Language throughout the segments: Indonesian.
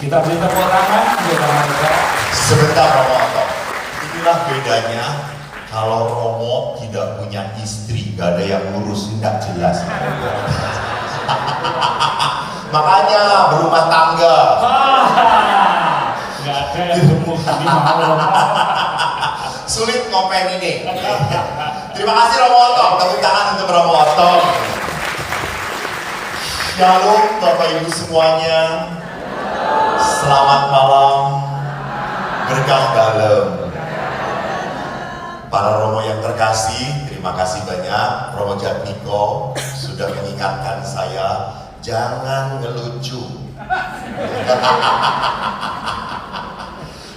Kita beri tepuk tangan buat mereka. Sebentar Romo, inilah bedanya kalau Romo tidak punya istri, gak ada yang ngurus, tidak jelas. Makanya berumah tangga. Gak ada yang gemuk ini mau. Sulit ngopen ini. Terima kasih Romo Otong, tepuk tangan untuk Romo Otong. Shalom Bapak Ibu semuanya. Selamat malam. Berkah dalam. Para Romo yang terkasih, terima kasih banyak Romo Jatmiko sudah mengingatkan saya jangan ngelucu.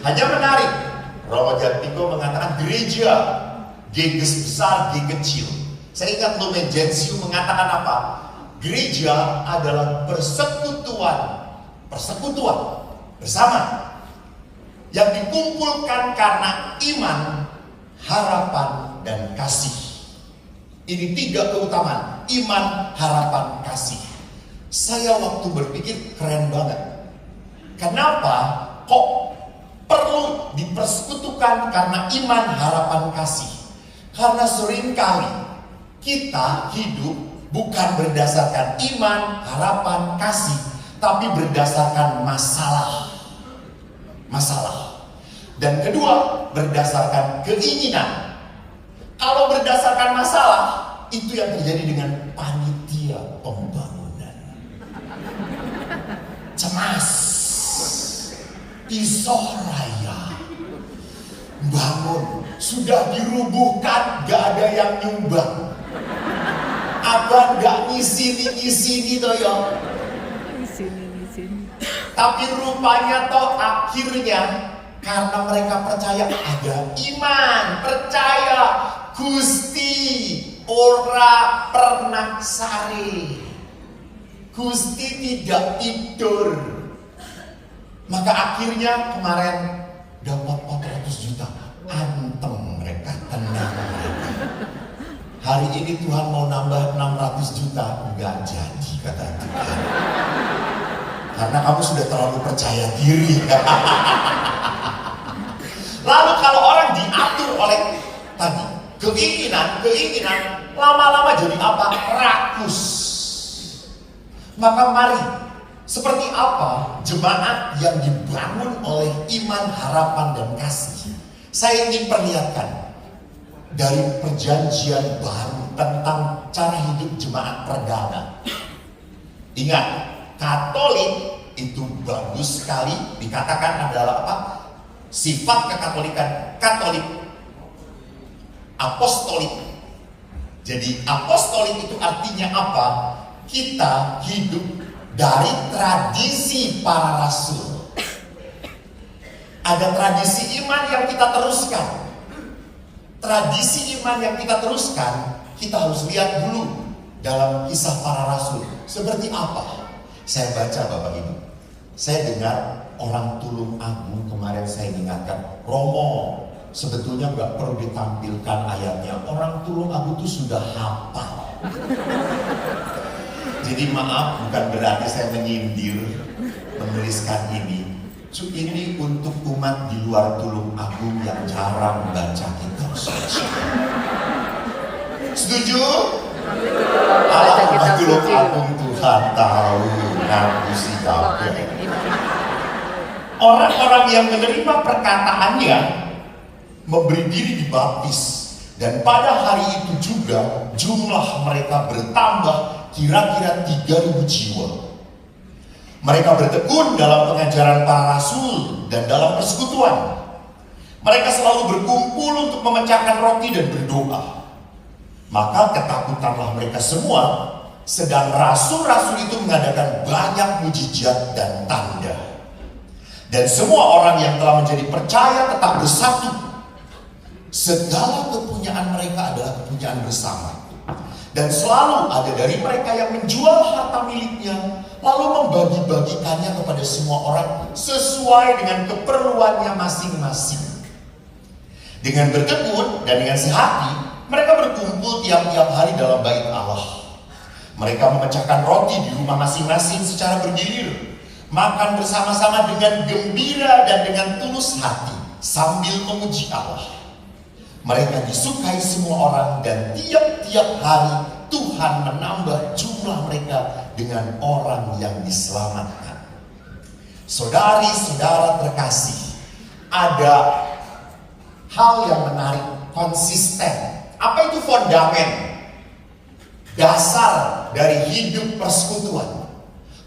Hanya menarik, Romo Jatmiko mengatakan gereja G besar, G kecil. Saya ingat Lumen Gentium mengatakan apa? Gereja adalah persekutuan bersama yang dikumpulkan karena iman, harapan, dan kasih. Ini 3 keutamaan: iman, harapan, kasih. Saya waktu berpikir keren banget. Kenapa kok perlu dipersekutukan karena iman, harapan, kasih? Karena seringkali kita hidup bukan berdasarkan iman, harapan, kasih, tapi berdasarkan masalah. Dan kedua, berdasarkan keinginan. Kalau berdasarkan masalah, itu yang terjadi dengan panitia pembangunan. Cemas, isoh raya, bangun, sudah dirubuhkan, gak ada yang nyumbang. Abang gak ngisi-ngisi toh ya. Tapi rupanya toh akhirnya karena mereka percaya ada iman, percaya Gusti ora pernah sare. Gusti tidak tidur. Maka akhirnya kemarin dapat 400 juta. Antem mereka, tenang mereka. Hari ini Tuhan mau nambah 600 juta, enggak jadi kata Tuhan. Karena kamu sudah terlalu percaya diri. Lalu kalau orang diatur oleh tadi keinginan, lama-lama jadi apa? Rakus. Maka mari, seperti apa jemaat yang dibangun oleh iman, harapan, dan kasih? Saya ingin perlihatkan dari perjanjian baru tentang cara hidup jemaat perdana. Ingat, Katolik itu bagus sekali dikatakan adalah apa? Sifat kekatolikan, Katolik apostolik. Jadi apostolik itu artinya apa? Kita hidup dari tradisi para rasul. Ada tradisi iman yang kita teruskan. Tradisi iman yang kita teruskan, kita harus lihat dulu dalam kisah para rasul. Seperti apa? Saya baca Bapak Ibu. Saya dengar orang Tulung Agung kemarin saya ingatkan, Romo, sebetulnya nggak perlu ditampilkan ayatnya. Orang Tulung Agung itu sudah hafal. Jadi maaf, bukan berarti saya menyindir menuliskan ini. Ini untuk umat di luar Tulung Agung yang jarang baca kitab suci. Setuju? Allah Tulung Agung Tuhan tahu ngapusi kabeh. Orang-orang yang menerima perkataannya memberi diri dibaptis. Dan pada hari itu juga jumlah mereka bertambah kira-kira 3.000 jiwa. Mereka bertekun dalam pengajaran para rasul dan dalam persekutuan. Mereka selalu berkumpul untuk memecahkan roti dan berdoa. Maka ketakutanlah mereka semua, sedang rasul-rasul itu mengadakan banyak mujizat dan tanda. Dan semua orang yang telah menjadi percaya tetap bersatu. Segala kepunyaan mereka adalah kepunyaan bersama. Dan selalu ada dari mereka yang menjual harta miliknya, lalu membagi-bagikannya kepada semua orang sesuai dengan keperluannya masing-masing. Dengan bertekun dan dengan sehati, mereka berkumpul tiap-tiap hari dalam bait Allah. Mereka memecahkan roti di rumah masing-masing secara bergilir. makan bersama-sama dengan gembira dan dengan tulus hati sambil memuji Allah. Mereka disukai semua orang dan tiap-tiap hari Tuhan menambah jumlah mereka dengan orang yang diselamatkan. Saudari-saudara terkasih, ada hal yang menarik, konsisten. Apa itu fondamen? Dasar dari hidup persekutuan.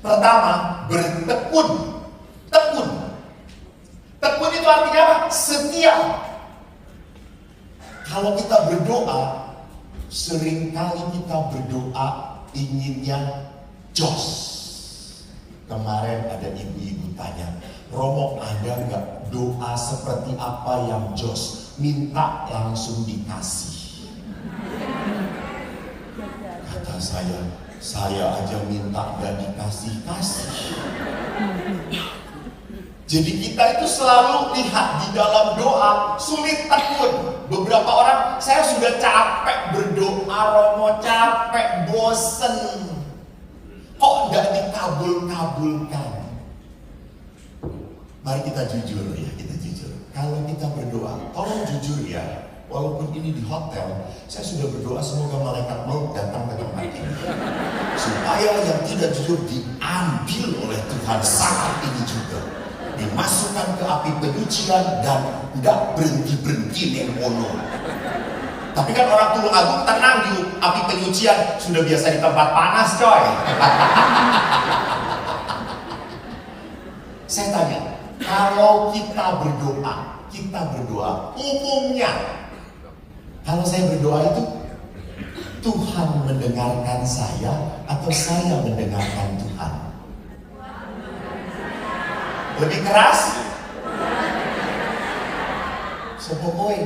Pertama, bertekun. Tekun. Tekun itu artinya apa? Setia. Kalau kita berdoa, seringkali kita berdoa inginnya jos. Kemarin ada ibu-ibu tanya, Romo ada nggak doa seperti apa yang jos? Minta langsung dikasih. Kata saya aja minta dan dikasih-kasih. Jadi kita itu selalu lihat di dalam doa sulit tekun. Beberapa orang, saya sudah capek berdoa, Romo capek, bosen. Kok nggak dikabul-kabulkan? Mari kita jujur ya, kita jujur. Kalau kita berdoa, tolong jujur ya. Walaupun ini di hotel, saya sudah berdoa semoga malaikat maut datang ke tempat ini. Supaya yang tidak jujur diambil oleh Tuhan saat ini juga. Dimasukkan ke api penyucian dan tidak berhenti-berhenti nemono. Tapi kan orang Tulung Agung tenang di api penyucian, sudah biasa di tempat panas coy. Saya tanya, kalau kita berdoa umumnya, kalau saya berdoa itu Tuhan mendengarkan saya atau saya mendengarkan Tuhan? Lebih keras? Sepokoi.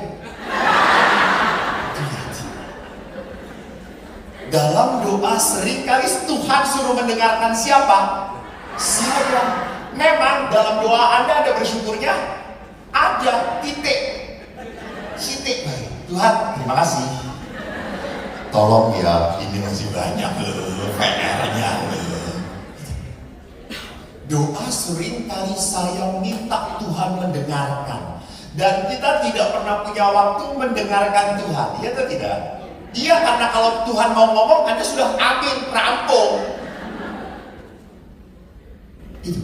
Dalam doa seringkali Tuhan suruh mendengarkan siapa? Saya. Memang dalam doa Anda ada bersyukurnya? Ada, titik. Baik. Tuhan, terima kasih. Tolong ya, ini masih banyak PR-nya. Doa seringkali saya minta Tuhan mendengarkan. Dan kita tidak pernah punya waktu mendengarkan Tuhan. Iya atau tidak? Iya, karena kalau Tuhan mau ngomong, Anda sudah amin, rampung. Itu.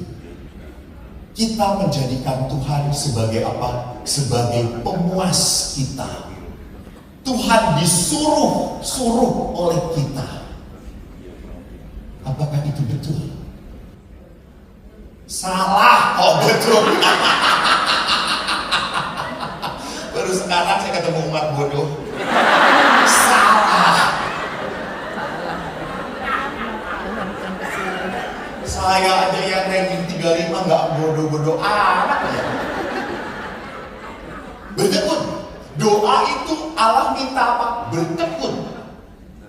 Kita menjadikan Tuhan sebagai apa? Sebagai pemuas kita. Tuhan disuruh oleh kita. Apakah itu betul? Salah kok betul. Baru sekarang saya ketemu umat bodoh. Salah. Saya aja yang ranking 35 nggak bodoh-bodoh amat ya. Bertekun. Doa itu Allah minta apa? Bertekun.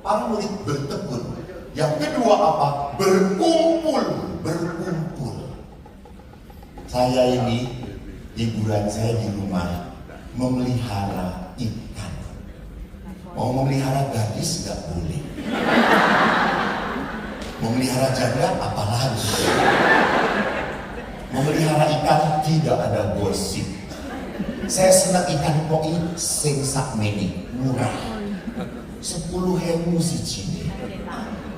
Para murid bertekun. Yang kedua apa? Berkumpul. Saya ini hiburan saya di rumah memelihara ikan. Mau memelihara gadis nggak boleh. Memelihara janda apalagi. Memelihara ikan tidak ada gosip. Saya senang ikan koi sing sak meni, murah. 10.000 siji.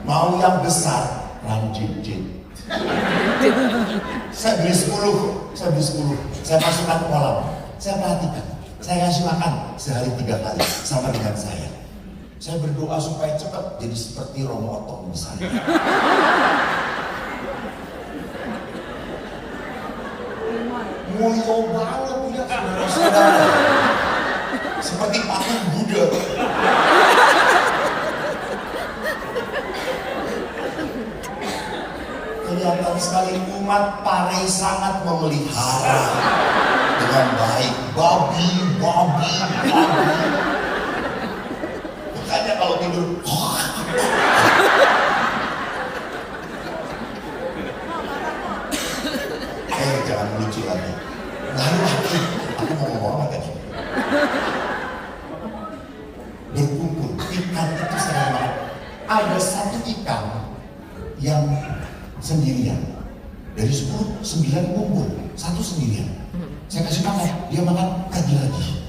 Mau yang besar, lanjut. Saya beli 10. Saya masukkan ke kolam. Saya perhatikan. Saya kasih makan sehari 3 kali sama dengan saya. Saya berdoa supaya cepat jadi seperti Romo Otong misalnya. Mulio banget ya saudara-saudara. Seperti patung Buddha. Kelihatan sekali umat Pare sangat memelihara dengan baik babi. Makanya kalau tidur jangan lucu lagi. Lalu aku mau ngomong apa tadi? Berkumpul, ikan itu sering banget. Ada satu ikan yang sendirian. Dari 10, 9 kumpul, 1 sendirian. Saya kasih makan, dia makan, pergi lagi.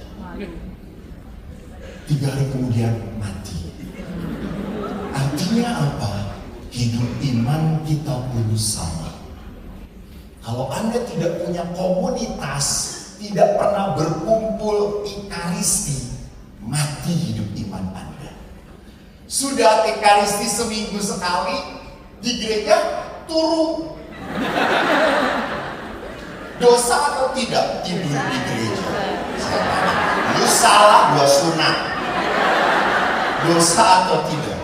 3 hari kemudian mati. Artinya apa? Hidup iman kita pun sama. Kalau Anda tidak punya komunitas, tidak pernah berkumpul ekaristi, mati hidup iman Anda. Sudah ekaristi seminggu sekali, di gereja turun. Dosa atau tidak tidur di gereja? Lu salah, gua sunat. Dosa atau tidak?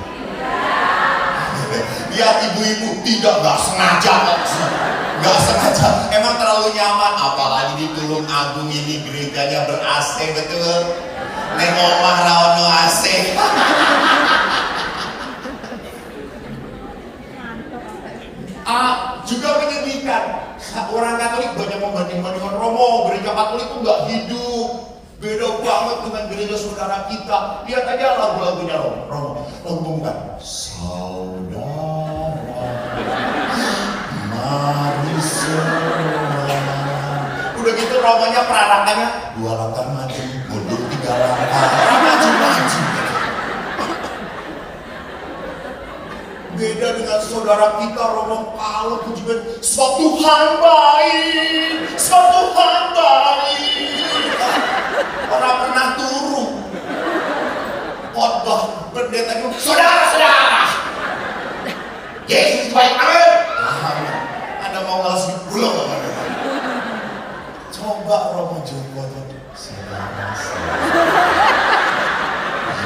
Lihat ibu-ibu, tidak, gak sengaja kok. Gak sengaja, emang terlalu nyaman. Apalagi di Tulung Agung ini gerejanya ber-AC, betul. Neng omah rawono AC. Juga menyedihkan. Orang Katolik banyak membanding-bandingkan Romo, gereja Katolik itu gak hidup. Beda banget dengan gereja saudara kita. Lihat aja lagu-lagunya Romo. Lagu pembukaan. Saudara, mari semua. Udah gitu Romonya peranakannya 2 langkah maju, mundur 3 langkah. Maju-maju. Beda dengan saudara kita Romo kalau pujian sebab Tuhan baik, sebab Tuhan baik. Orang pernah turun khotbah pendeta itu, saudara-saudara, Yesus baik, amin. Anda mau ngasih pulang apa? Coba Romo Joko tuh, saudara-saudara,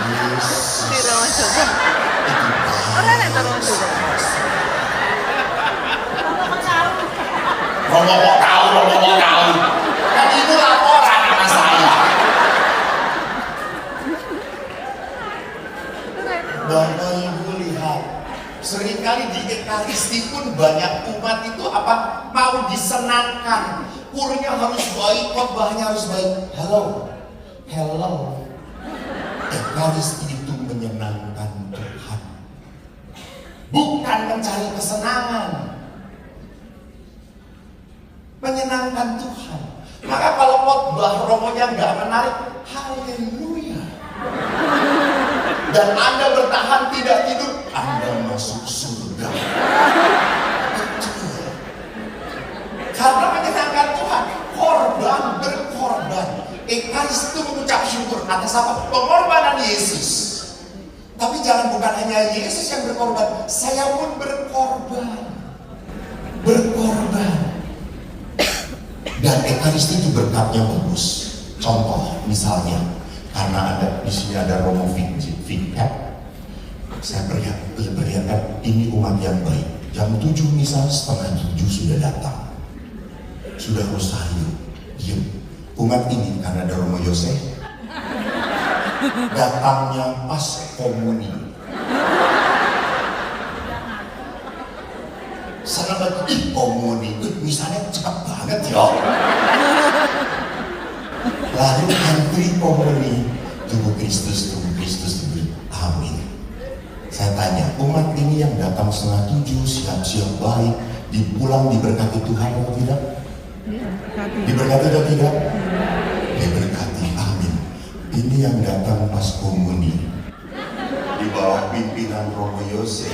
Yesus. Romo kok tahu. Kan itu laporan sama saya. Bapak Ibu lihat, seringkali di ekaristi pun banyak umat itu apa? Mau disenangkan. Kurnya harus baik, khotbahnya harus baik. Hello. Ekaristi itu menyenangkan Tuhan, bukan mencari kesenangan. Menyenangkan Tuhan. Maka kalau khotbah Romonya nggak menarik, haleluya. Dan Anda bertahan tidak tidur, Anda masuk surga. Betul. Karena menyenangkan Tuhan, berkorban. Ekaris itu mengucap syukur atas apa? Pengorbanan Yesus. Tapi jangan bukan hanya Yesus yang berkorban, saya pun berkorban. Dan ekaristi itu berkatnya bagus. Contoh misalnya, karena ada di sini ada Romo Vincat, saya perlihatkan ini umat yang baik. Jam 7 misal, setengah 7 sudah datang, sudah rosario, diam. Umat ini karena ada Romo Yosef, datangnya pas komuni. Selamat komuni, misalnya cepat banget ya. Lalu antri komuni, tubuh Kristus. Amin. Saya tanya, umat ini yang datang setengah 7, siap-siap baik, dipulang diberkati Tuhan atau tidak? Diberkati atau tidak? Diberkati, amin. Ini yang datang pas komuni, di bawah pimpinan Romo Yosef.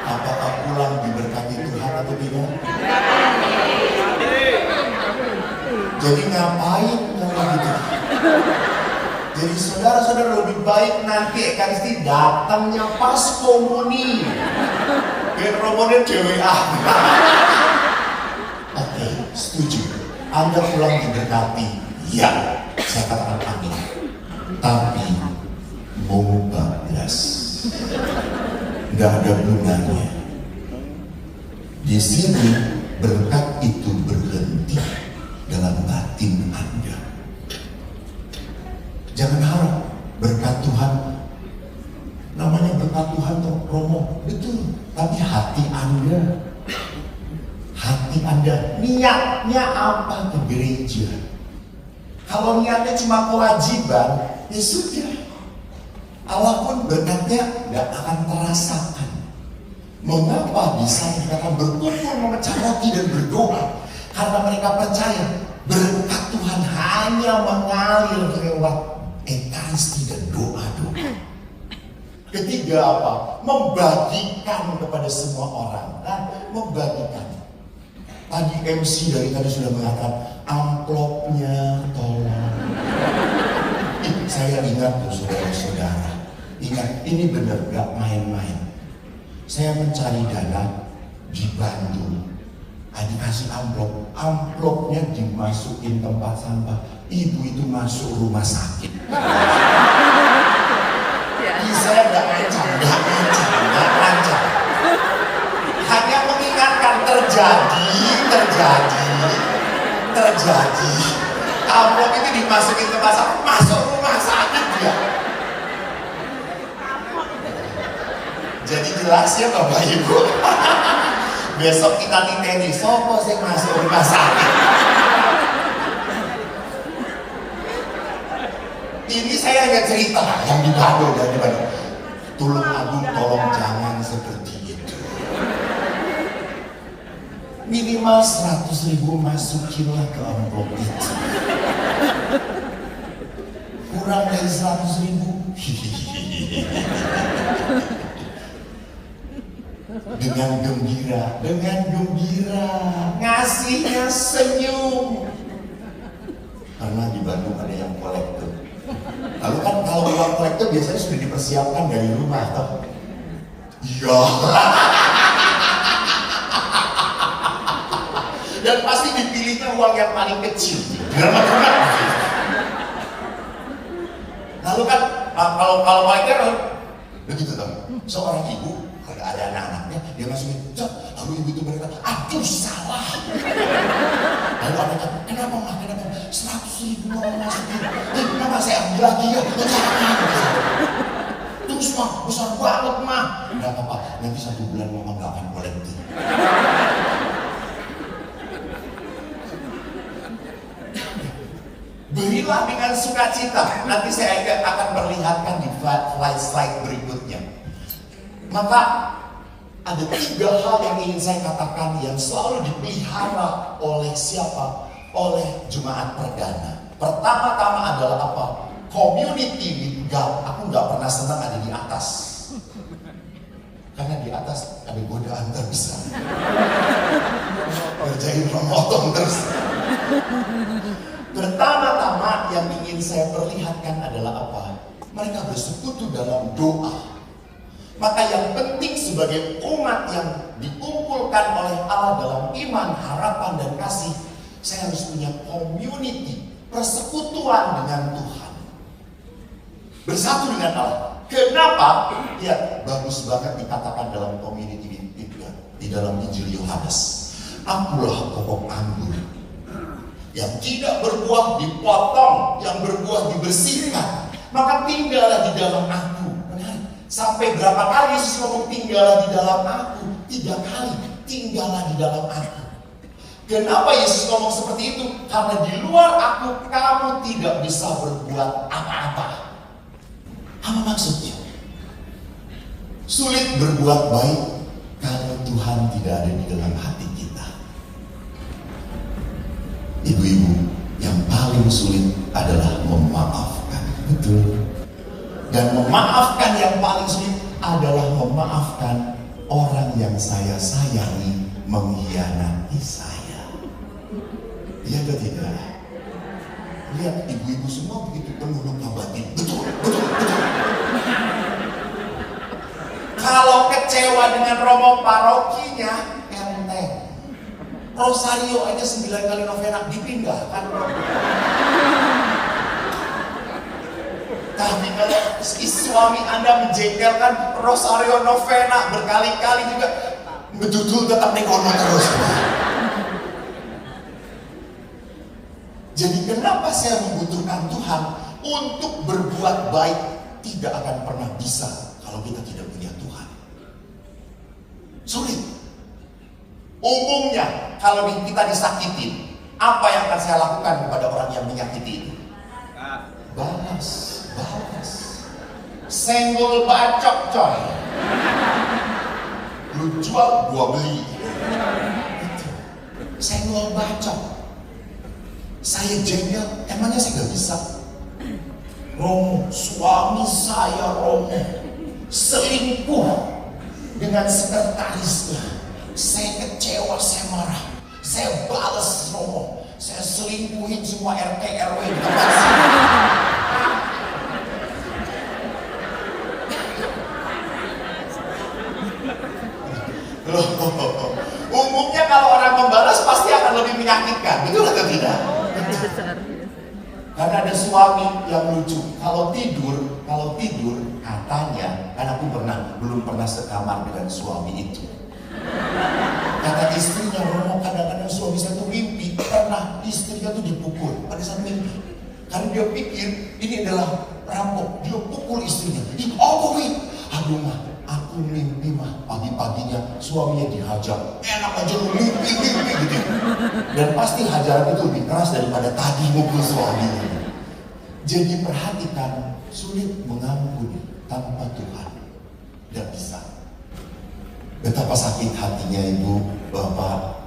Apakah pulang diberkati Tuhan atau tidak? Jadi ngapain kalau gitu? Jadi saudara-saudara lebih baik nanti ekaristi datangnya pas komuni. Biar Romonya DWA. Oke, setuju. Anda pulang diberkati. Ya, saya katakan amin. Tapi mau bablas. Nggak ada gunanya. Di sini berkat itu berhenti dalam batin Anda. Jangan harap berkat Tuhan, namanya berkat Tuhan tuh Romo, betul. Tapi hati Anda, niatnya apa ke gereja? Kalau niatnya cuma kewajiban, ya sudah. Allah pun berkatnya nggak akan terasakan. Mengapa bisa dikatakan berkumpul memecah roti dan berdoa? Karena mereka percaya berkat Tuhan hanya mengalir lewat ekaristi dan doa-doa. Ketiga apa? Membagikan kepada semua orang. Nah, membagikan. Tadi MC dari tadi sudah mengatakan amplopnya tolong. Saya ingat tuh saudara-saudara. Ingat, ini benar gak main-main. Saya mencari dana di Bandung. Dikasih amplop. Amplopnya dimasukin tempat sampah. Ibu itu masuk rumah sakit. Saya gak ngancam. Hanya mengingatkan terjadi. Amplop itu dimasukin tempat sampah, masuk rumah sakit dia. Jadi jelas ya Bapak Ibu. Besok kita titeni sopo sing masuk rumah sakit. Ini saya hanya cerita yang di Bandung dan di Bandung. Tulung Agung, tolong jangan seperti itu. Minimal 100.000 masukinlah ke amplop itu. Kurang dari 100.000. Dengan gembira, ngasihnya senyum. Karena di Bandung ada yang kolektor. Lalu kan kalau uang kolektor biasanya sudah dipersiapkan dari rumah, toh? Iya. Dan pasti dipilihnya uang yang paling kecil. Lalu kan kalau kolektor begitu toh. Seorang ibu ada anak-anaknya, dia masukin, lalu ibu itu berkata, aduh salah. Lalu anaknya, kenapa 100.000 mau masukin, kenapa saya ambil lagi ya? Terus mah, besar banget mah. Gak apa-apa, nanti 1 bulan mama gak akan kolektif. Berilah dengan sukacita. Nanti saya akan perlihatkan di slide berikutnya. Maka ada 3 hal yang ingin saya katakan yang selalu dipelihara oleh siapa? Oleh jemaat perdana. Pertama-tama adalah apa? Community with God. Aku gak pernah senang ada di atas. Karena di atas ada godaan terbesar. Kerjain memotong terus. Pertama-tama yang ingin saya perlihatkan adalah apa? Mereka bersekutu dalam doa. Maka yang penting sebagai umat yang dikumpulkan oleh Allah dalam iman, harapan, dan kasih, saya harus punya community, persekutuan dengan Tuhan. Bersatu dengan Allah. Kenapa? Ya, bagus banget dikatakan dalam community di dalam Injil Yohanes. Akulah pokok anggur yang tidak berbuah dipotong, yang berbuah dibersihkan. Maka tinggallah di dalam aku. Sampai berapa kali Yesus ngomong tinggallah di dalam aku? 3 kali, tinggallah di dalam aku. Kenapa Yesus ngomong seperti itu? Karena di luar aku kamu tidak bisa berbuat apa-apa. Apa maksudnya? Sulit berbuat baik kalau Tuhan tidak ada di dalam hati kita. Ibu-ibu, yang paling sulit adalah memaafkan. Betul. Dan memaafkan yang paling sulit adalah memaafkan orang yang saya sayangi mengkhianati saya. Iya atau tidak? Lihat ibu-ibu semua begitu penuh luka batin. Betul. Kalau kecewa dengan romo parokinya, enteng. Rosario aja 9 kali novena dipindahkan. Tapi kalau suami Anda menjengkelkan rosario novena berkali-kali juga, betul tetap nekono terus. Jadi kenapa saya membutuhkan Tuhan untuk berbuat baik? Tidak akan pernah bisa kalau kita tidak punya Tuhan. Sulit. Umumnya kalau kita disakitin, apa yang akan saya lakukan kepada orang yang menyakiti itu? Balas. Senggol bacok coy. Lu jual, gua beli. Saya mau baca. Saya jengkel, emangnya saya gak bisa? Romo, suami saya Romo selingkuh dengan sekretarisnya. Saya kecewa, saya marah. Saya balas Romo. Saya selingkuhin semua RT RW di tempat sini. Loh, umumnya kalau orang membalas pasti akan lebih menyakitkan, betul atau tidak? Karena ada suami yang lucu. Kalau tidur katanya, kan aku belum pernah sekamar dengan suami itu. Kata istrinya, Romo, kadang-kadang suami saya tuh mimpi pernah istrinya tuh dipukul pada saat mimpi. Karena dia pikir ini adalah rampok, dia pukul istrinya. Aduh mah, aku mimpi mah pagi-paginya suaminya dihajar. Enak aja lu mimpi gitu. Dan pasti hajaran itu lebih keras daripada tadi mukul suaminya. Jadi perhatikan, sulit mengampuni tanpa Tuhan. Tidak bisa. Betapa sakit hatinya ibu, bapak,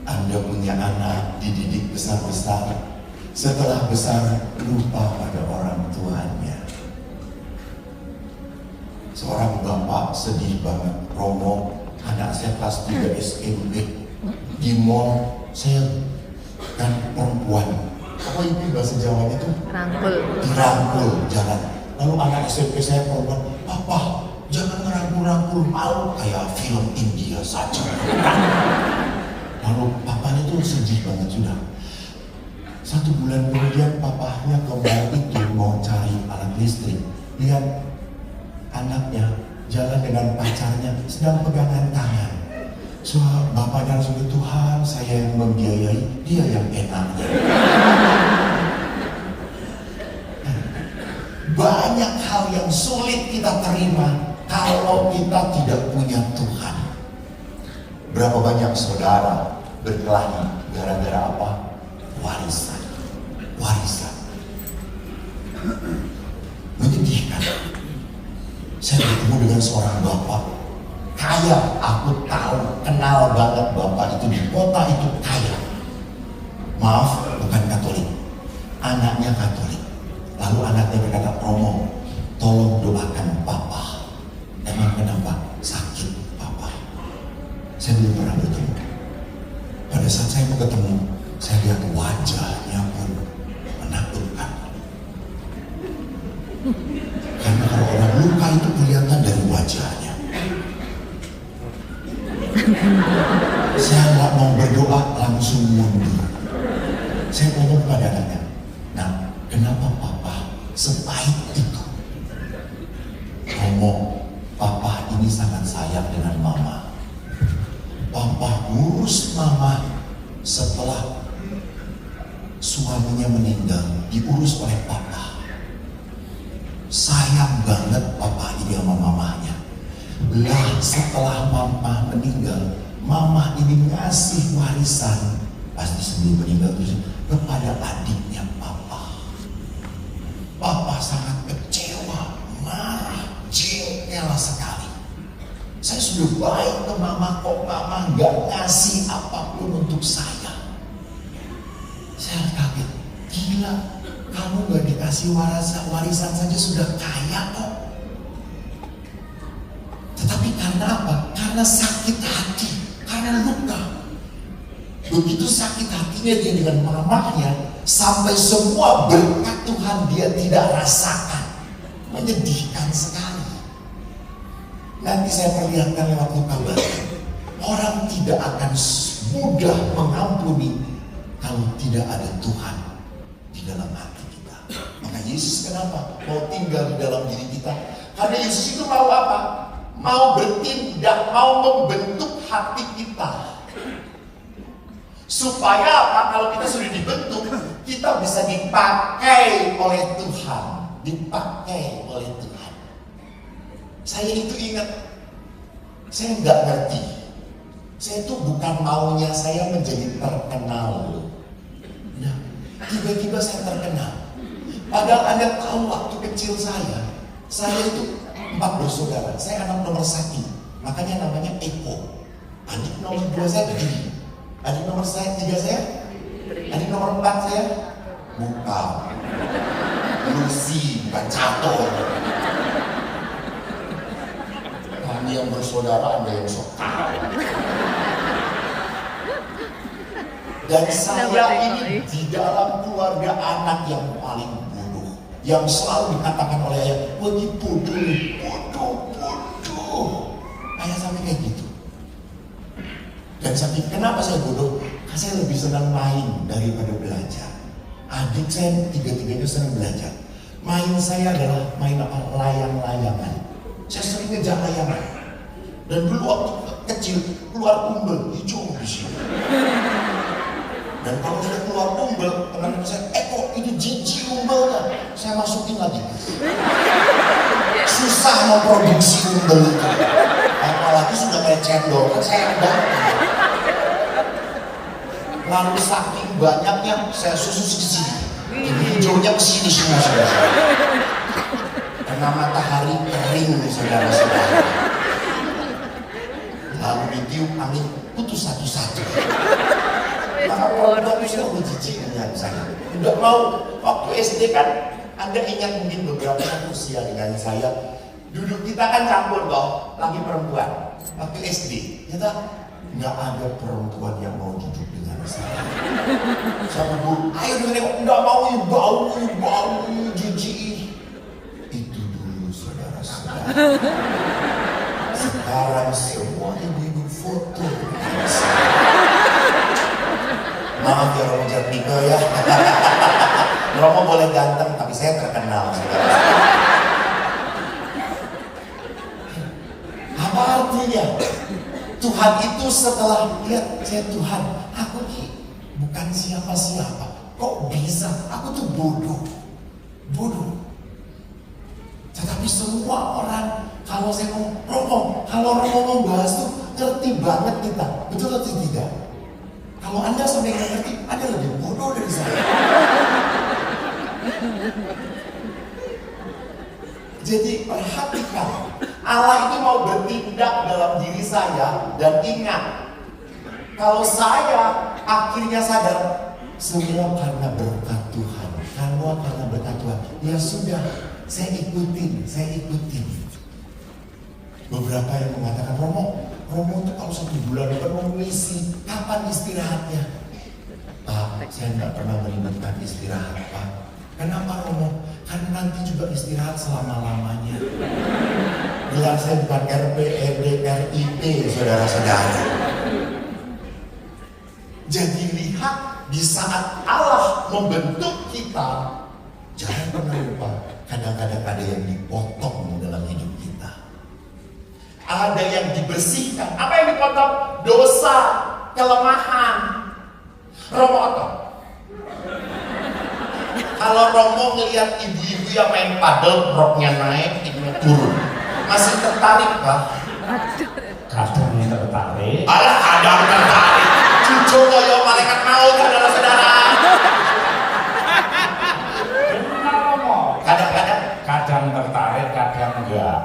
Anda punya anak, dididik besar-besar. Setelah besar, lupa pada orang tuanya. Seorang bapak sedih banget, Romo, anak saya kelas 3 SMP. Di mall, saya kan perempuan. Apa itu bahasa Jawa itu? Dirangkul jalan. Lalu anak SMP saya perempuan, Papa, jangan ngerangkul-rangkul, malu kayak film India saja. Lalu papanya itu sedih banget sudah. 1 bulan kemudian papahnya ke mall itu mau cari alat listrik. Lihat anaknya jalan dengan pacarnya sedang pegangan tangan. So, bapaknya langsung, Tuhan, saya yang membiayai, dia yang enaknya. Banyak hal yang sulit kita terima kalau kita tidak punya Tuhan. Berapa banyak saudara berkelahi gara-gara apa? Warisan. Menyedihkan. Saya bertemu dengan seorang bapak kaya, aku tahu, kenal banget bapak itu di kota itu kaya. Maaf, bukan Katolik. Anaknya Katolik. Lalu anaknya berkata, Romo, tolong doakan papa. Emang kenapa? Sakit papa. Saya belum pernah bertemu. Pada saat saya mau ketemu, saya lihat wajahnya pun menakutkan. Karena kalau orang luka itu kelihatan dari wajahnya. Saya nggak mau berdoa, langsung mundur. Saya ngomong kepada anaknya, nah, kenapa papa sepahit itu? Ngomong, papa ini sangat sayang dengan mama. Papa ngurus mama setelah suaminya meninggal, diurus oleh papa. Sayang banget papa ini sama mamanya. Lah setelah mama meninggal, mama ini ngasih warisan pasti sebelum meninggal itu kepada adiknya papa. Papa sangat kecewa, marah, jengkel sekali. Saya sudah baik ke mama, kok mama nggak ngasih apapun untuk saya. Saya kaget, gila, kamu nggak dikasih warisan saja sudah kaya kok. Tetapi karena apa? Karena sakit hati, karena luka. Begitu sakit hatinya dia dengan mamanya, sampai semua berkat Tuhan dia tidak rasakan. Menyedihkan sekali. Nanti saya perlihatkan lewat luka batin. Orang tidak akan mudah mengampuni kalau tidak ada Tuhan di dalam hati kita. Maka Yesus kenapa mau tinggal di dalam diri kita? Karena Yesus itu mau apa? Mau bertindak, mau membentuk hati kita. Supaya apa? Kalau kita sudah dibentuk, kita bisa dipakai oleh Tuhan. Dipakai oleh Tuhan. Saya itu ingat, saya nggak ngerti. Saya itu bukan maunya saya menjadi terkenal. Nah, tiba-tiba saya terkenal. Padahal Anda tahu waktu kecil saya itu 4 bersaudara. Saya anak nomor 1. Makanya namanya Eko. Adik nomor 2 saya Dwi. Adik nomor 3 saya? Adik nomor 4 saya? Bukan. Lucy, bukan Cato. Kami yang bersaudara, Anda yang sok tahu. Dan saya ini di dalam keluarga anak yang paling bodoh, yang selalu dikatakan oleh ayah, wah ini bodoh. Ayah sampai kayak gitu. Dan saking kenapa saya bodoh? Karena saya lebih senang main daripada belajar. Adik saya tiga-tiganya senang belajar. Main saya adalah main apa? Layang-layangan. Saya sering ngejar layangan. Dan dulu waktu kecil keluar umbel hijau di sini. Dan kalau sudah keluar umbel, teman-teman saya, kok itu jijik umbelnya. Saya masukin lagi. Susah mau produksi umbel itu. Apalagi sudah kayak cendol, kan saya ada. Lalu saking banyaknya saya susus ke sini. Jadi hijaunya ke sini semua saudara. Karena matahari kering saudara-saudara. Lalu ditiup angin putus satu-satu. Maka perempuan itu sudah jijik dengan saya. Tidak mau waktu SD kan, Anda ingat mungkin beberapa usia dengan saya. Duduk kita kan campur toh, lagi perempuan. Waktu SD, kita nggak ada perempuan yang mau duduk dengan saya. Sama bu, ayo dengerin, nggak mau bau, jijik. Itu dulu saudara-saudara. Sekarang semua ibu-ibu foto dengan saya. Maaf ya Romo Jatmiko ya. Romo boleh ganteng tapi saya terkenal. Apa artinya? Tuhan itu setelah lihat saya Tuhan, aku ini bukan siapa-siapa. Kok bisa? Aku tuh bodoh. Tetapi semua orang kalau saya ngomong Romo, kalau Romo mau bahas tuh ngerti banget kita. Betul atau tidak? Kalau Anda sampai nggak ngerti, Anda lebih bodoh dari saya. Jadi perhatikan, Allah itu mau bertindak dalam diri saya dan ingat, kalau saya akhirnya sadar, semua karena berkat Tuhan, karena berkat Tuhan. Ya sudah, saya ikutin. Beberapa yang mengatakan Romo itu kalau 1 bulan depan mau mengisi, kapan istirahatnya? Pak, saya nggak pernah merindukan istirahat, Pak. Kenapa Romo? Karena nanti juga istirahat selama-lamanya. Gelar saya bukan RP, RD, RIP, saudara-saudara. Jadi lihat, di saat Allah membentuk kita, jangan pernah lupa, kadang-kadang ada yang dipotong dalam hidup kita. Ada yang dibersihkan. Apa yang dipotong? Dosa, kelemahan. Romo otot. Kalau Romo ngelihat ibu-ibu yang main padel, roknya naik, ininya turun, masih tertarik Pak? Kadang tertarik. Alah, kadang tertarik. Cucu koyo malaikat maut, saudara-saudara. Benar Romo. Kadang tertarik, kadang enggak.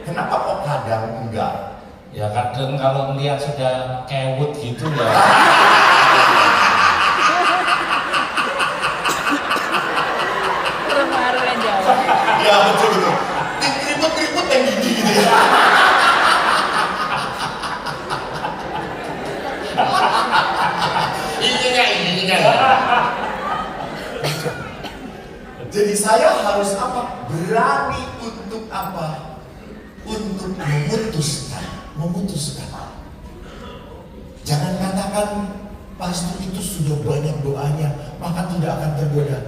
Kenapa kok kadang enggak? Ya kadang kalau melihat sudah kewut gitu ya. Ya betul. Keriput yang gini gitu ya. Ini kan. Jadi saya harus apa? Berani untuk apa? Untuk memutuskan. Jangan katakan pastor itu sudah banyak doanya, maka tidak akan tergoda.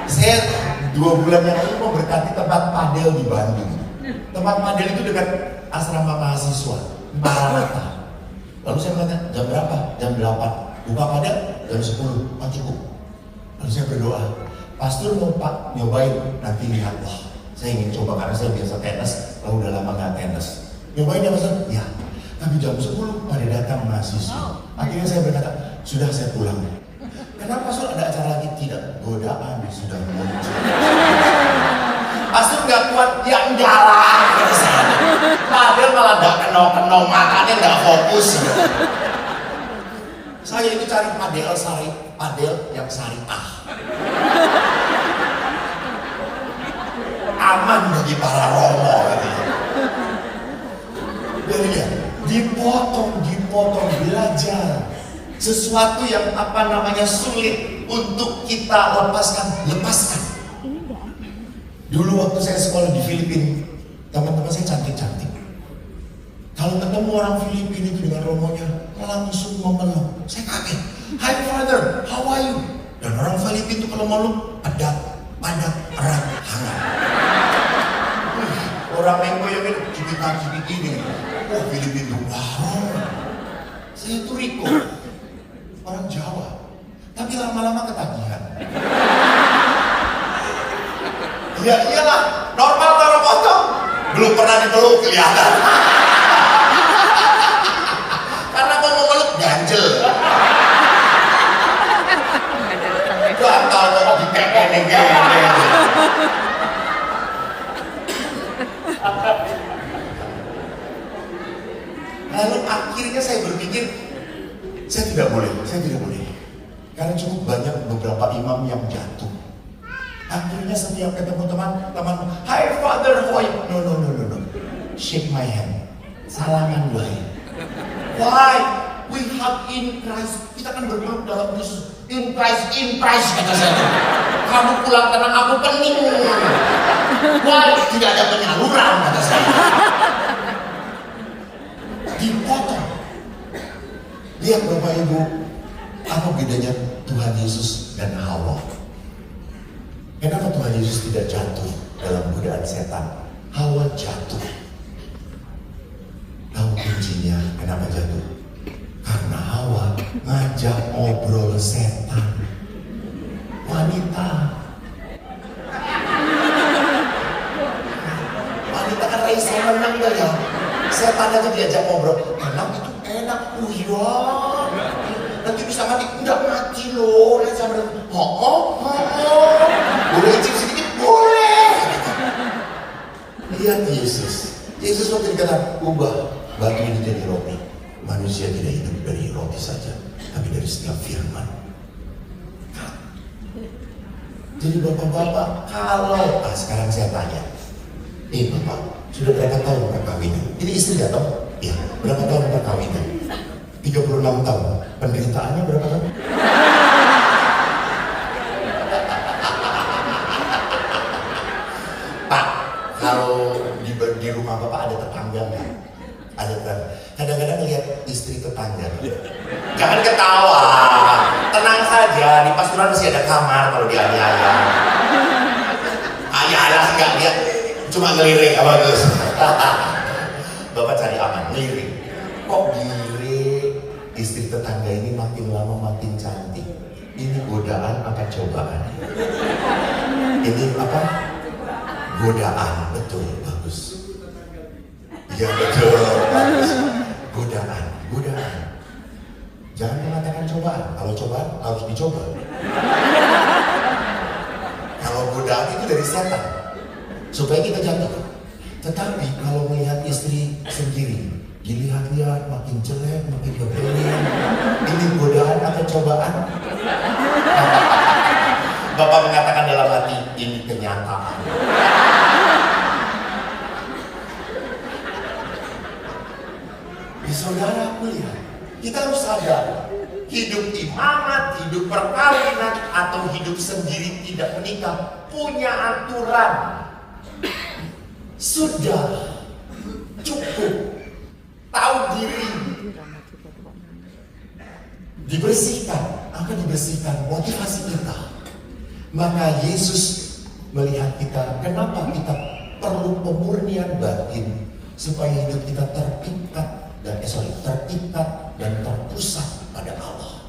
Saya 2 bulan yang lalu mau berkati tempat padel di Bandung. Tempat padel itu dekat asrama mahasiswa Maranatha. Lalu saya berkata, jam berapa? Jam 8. Buka padel jam 10. Cukup. Lalu saya berdoa, pastor mau Pak nyobain, nanti lihat. Wah, saya ingin coba karena saya biasa tenis, lalu udah lama nggak tenis. Nyobain ya pastor? Ya. Tapi jam 10 pada datang mahasiswa. Akhirnya saya berkata, sudah saya pulang. Kenapa pastor ada acara lagi? Tidak, godaan sudah muncul. Pastor nggak kuat, ya enggak lah. keno matanya nggak fokus. Saya itu cari padel yang syariah. Aman bagi para romo gitu. Jadi ya, dipotong belajar sesuatu yang sulit untuk kita lepaskan. Dulu waktu saya sekolah di Filipina, teman-teman saya cantik-cantik. Kalau ketemu orang Filipina itu dengan romonya, langsung memeluk. Saya kaget. Hi father, how are you? Dan orang Filipina itu kalau meluk, padat, erat, hangat. Orang Mengko yang ini cipit ini. Oh Filipina itu, wow. Saya itu Riko, orang Jawa. Tapi lama-lama ketagihan. Ya iyalah, normal kalau potong. Belum pernah dipeluk kelihatan. Karena mau memeluk ganjel. Gatal kok dikekek-kekek. Lalu akhirnya saya berpikir, saya tidak boleh. Karena cukup banyak beberapa imam yang jatuh. Akhirnya setiap ketemu teman, hi father, how are you? No. Shake my hand. Salaman gue. Why? We have in Christ. Kita kan berpeluk dalam Yesus. In Christ kata saya. Kamu pulang tenang, aku pening. Why? Tidak ada penyaluran kata saya. Dipotong. Lihat Bapak Ibu, apa bedanya Tuhan Yesus dan Hawa? Kenapa Tuhan Yesus tidak jatuh dalam godaan setan? Hawa jatuh. Tahu kuncinya kenapa jatuh? Karena Hawa ngajak ngobrol setan. Wanita kan Raisa menang dah ya. Setan aja diajak ngobrol. Enak itu enak. Iya. Nanti bisa mati. Udah mati loh. Raisa menang. Boleh icip sedikit? Boleh. Lihat Yesus. Yesus waktu dikatakan, ubah batu ini jadi roti. Manusia tidak hidup dari roti saja, tapi dari setiap firman. Jadi bapak-bapak, kalau sekarang saya tanya, bapak, sudah berapa tahun perkawinan? Ini istri gak tahu? Ya, berapa tahun perkawinan? 36 tahun. Penderitaannya berapa tahun? Pak, kalau di rumah bapak ada tetangga nggak? Ada tetangga. Kadang-kadang lihat istri tetangga. Jangan ketawa, tenang saja. Di pasturan masih ada kamar kalau dianiaya. Ayalah nggak lihat, cuma ngelirik apa bagus. Bapak cari aman, ngelirik. Kok ngelirik? Istri tetangga ini makin lama makin cantik. Ini godaan apa cobaan? Ini apa? Godaan, betul, bagus. Ya betul, bagus. Godaan. Jangan mengatakan cobaan. Kalau cobaan harus dicoba. Kalau godaan itu dari setan, supaya kita jatuh. Tetapi kalau melihat istri sendiri, dilihat-lihat makin jelek, makin gebelin. Ini godaan atau cobaan? Bapak mengatakan dalam hati, ini kenyataan. Saudara melihat, kita harus sadar, hidup imamat, hidup perkawinan, atau hidup sendiri tidak menikah, punya aturan. Sudah cukup tahu diri. Dibersihkan, apa dibersihkan? Motivasi kita. Maka Yesus melihat kita, kenapa kita perlu pemurnian batin supaya hidup kita terikat dan terpusat pada Allah.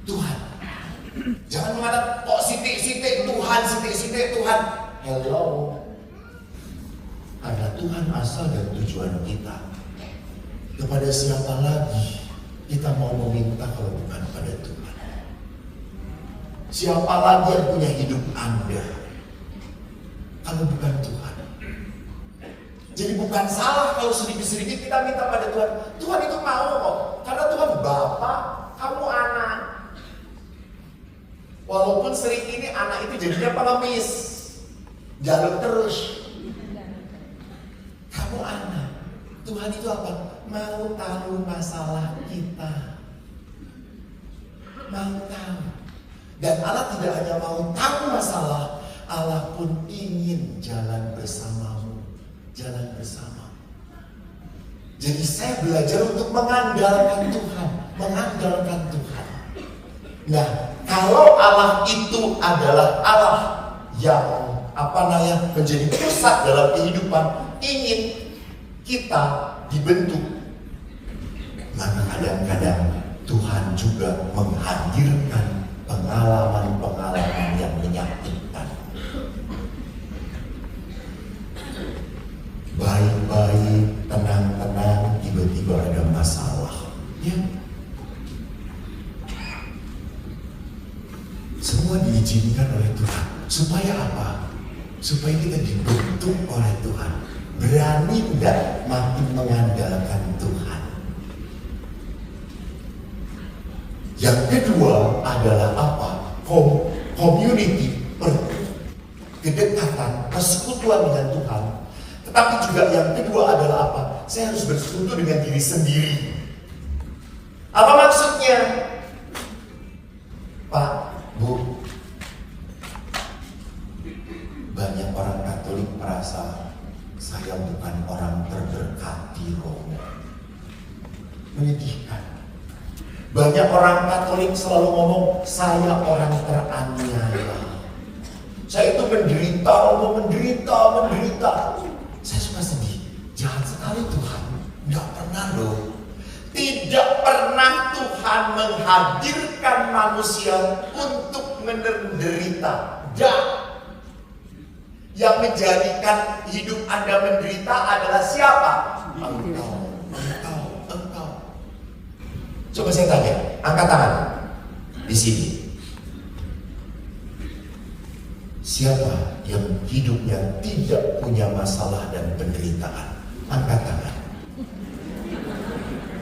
Tuhan. Jangan mengatakan kok sitik-sitik Tuhan. Hello. Karena Tuhan asal dan tujuan kita. Kepada siapa lagi kita mau meminta kalau bukan pada Tuhan? Siapa lagi yang punya hidup Anda kalau bukan Tuhan? Jadi bukan salah kalau sedikit-sedikit kita minta pada Tuhan. Tuhan itu mau kok. Karena Tuhan Bapa, kamu anak. Walaupun sering ini anak itu jadinya pengemis, jalur terus. Kamu anak. Tuhan itu apa? Mau tahu masalah kita. Mau tahu. Dan Allah tidak hanya mau tahu masalah, Allah pun ingin jalan bersamamu. Jalan bersama. Jadi saya belajar untuk mengandalkan Tuhan. Mengandalkan Tuhan. Nah, kalau Allah itu adalah Allah yang menjadi pusat dalam kehidupan, ingin kita dibentuk, maka kadang-kadang Tuhan juga menghadirkan pengalaman-pengalaman yang menyakitkan. Baik-baik, tenang-tenang, tiba-tiba ada masalah. Ya. Semua diizinkan oleh Tuhan. Supaya apa? Supaya kita dibentuk oleh Tuhan. Berani tidak makin mengandalkan Tuhan. Yang kedua adalah apa? Community, kedekatan, persekutuan dengan Tuhan. Tetapi juga yang kedua adalah apa? Saya harus bersekutu dengan diri sendiri. Apa maksudnya? Pak, Bu, banyak orang Katolik merasa saya bukan orang terberkati Romo. Menyedihkan. Banyak orang Katolik selalu ngomong saya orang teraniaya. Saya itu menderita, Romo, menderita. Saya suka sedih. Jahat sekali Tuhan. Gak pernah loh. Tidak pernah Tuhan menghadirkan manusia untuk menderita. Dan yang menjadikan hidup Anda menderita adalah siapa? Engkau. Coba saya tanya, angkat tangan di sini. Siapa yang hidupnya tidak punya masalah dan penderitaan? Angkat tangan.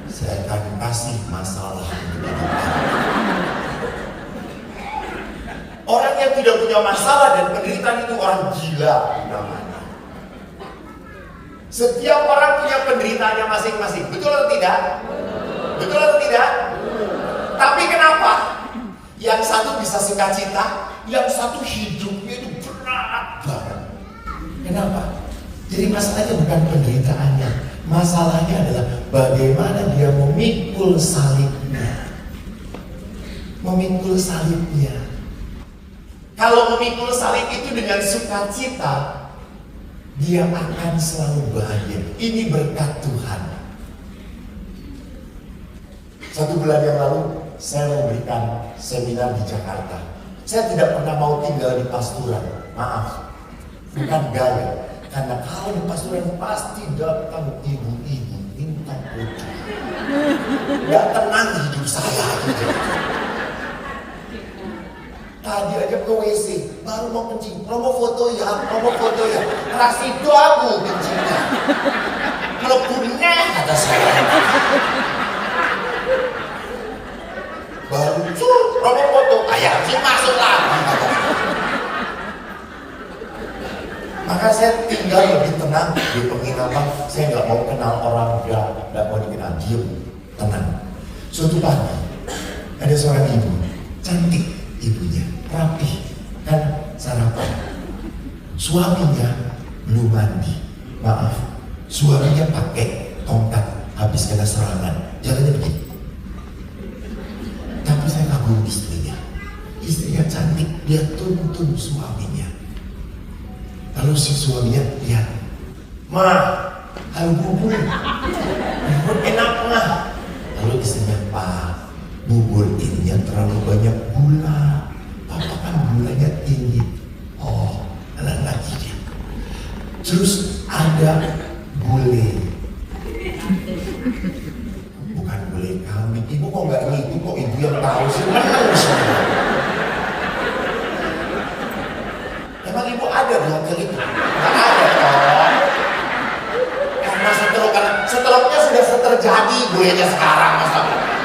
Saya akan kasih masalah untuk hidup. Orang yang tidak punya masalah dan penderitaan itu orang gila namanya. Setiap orang punya penderitaannya masing-masing. Betul atau tidak? Betul atau tidak? Tapi kenapa? Yang satu bisa sukacita, yang satu hidupnya itu berat banget. Kenapa? Jadi masalahnya bukan penderitaannya. Masalahnya adalah bagaimana dia memikul salibnya. Memikul salibnya. Kalau memikul salib itu dengan sukacita, dia akan selalu bahagia. Ini berkat Tuhan. 1 bulan yang lalu, saya memberikan seminar di Jakarta. Saya tidak pernah mau tinggal di pasturan. Maaf, bukan gaya. Karena kalau di pasturan pasti datang ibu-ibu minta foto. Gak tenang hidup saya gitu. Tadi aja ke WC, baru mau kencing, mau foto ya, kasih doamu kencingnya. Melepunya kata saya. Baru mau foto, ayah sih masuk lagi. Maka saya tinggal lebih tenang di penginapan. Saya nggak mau kenal orang, nggak mau dikenal, diem, tenang. Suatu pagi ada seorang ibu, cantik ibunya, rapih, kan sarapan. Suaminya belum mandi, maaf, suaminya pakai tongkat habis kena serangan, jalannya begini. Tapi saya kagum istrinya cantik, dia tuntun suaminya. Lalu si suaminya lihat, "Ma, ayo bubur enak mah." Lalu istrinya, "Pak, bubur ininya terlalu banyak gula. Papa kan gulanya tinggi." Oh, lagi dia. Terus ada gulai. Bukan gulai kambing. Ibu kok nggak ngitu, kok ibu yang tahu sih? Emang ibu ada di hotel itu? Nggak ada toh. terjadi bulenya sekarang, masa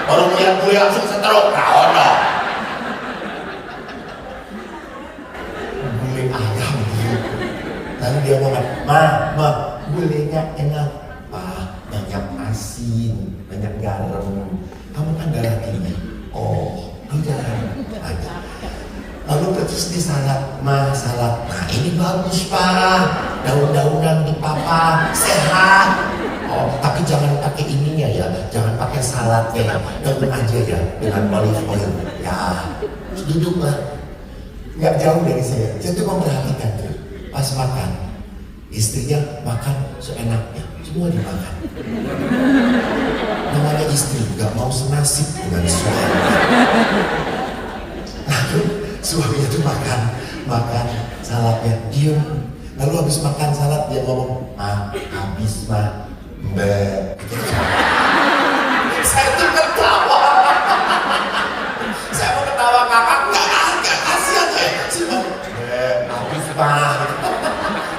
baru melihat bule langsung setruk. Nah, ono. Bule ayam gitu. Lalu dia ngomong, ma, bulenya enak. Banyak asin, banyak garam. Kamu kan darah tinggi. Oh, jangan aja. Lalu terus di salad, salad. Nah ini bagus pak, daun-daunan untuk papa, sehat. Oh, tapi jangan pakai ininya ya, jangan pakai saladnya, daun aja ya, dengan olive oil. Ya, duduk lah. Nggak jauh dari saya tuh memperhatikan tuh. Pas makan, istrinya makan seenaknya, semua dimakan. Namanya istri, nggak mau senasib dengan suami. Lalu suaminya tuh makan saladnya, diem. Lalu habis makan salad dia ngomong, habis mbak. Saya tuh ketawa. Saya mau ketawa kakak, nggak kasihan ya. Cuma habis pak.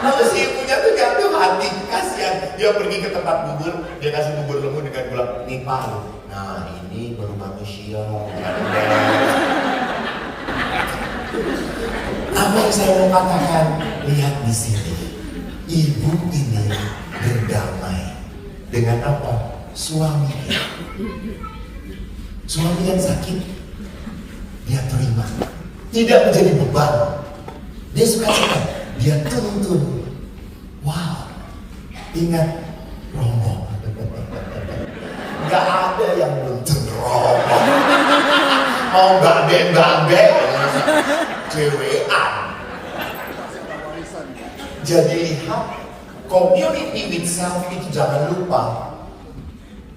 Lalu si ibunya tuh jatuh hati, kasihan. Dia pergi ke tempat bubur, dia kasih bubur lemu dengan gula. Nih pak, nah ini baru manusia. Apa yang saya mau katakan? Lihat di sini, ibu ini berdamai dengan apa? Suaminya. Suami yang sakit, dia terima, tidak menjadi beban. Dia suka-suka, dia tuntun. Wow, ingat Romo. Gak ada yang nuntun Romo. Mau gade, cewekan. Jadi lihat, community with self itu jangan lupa.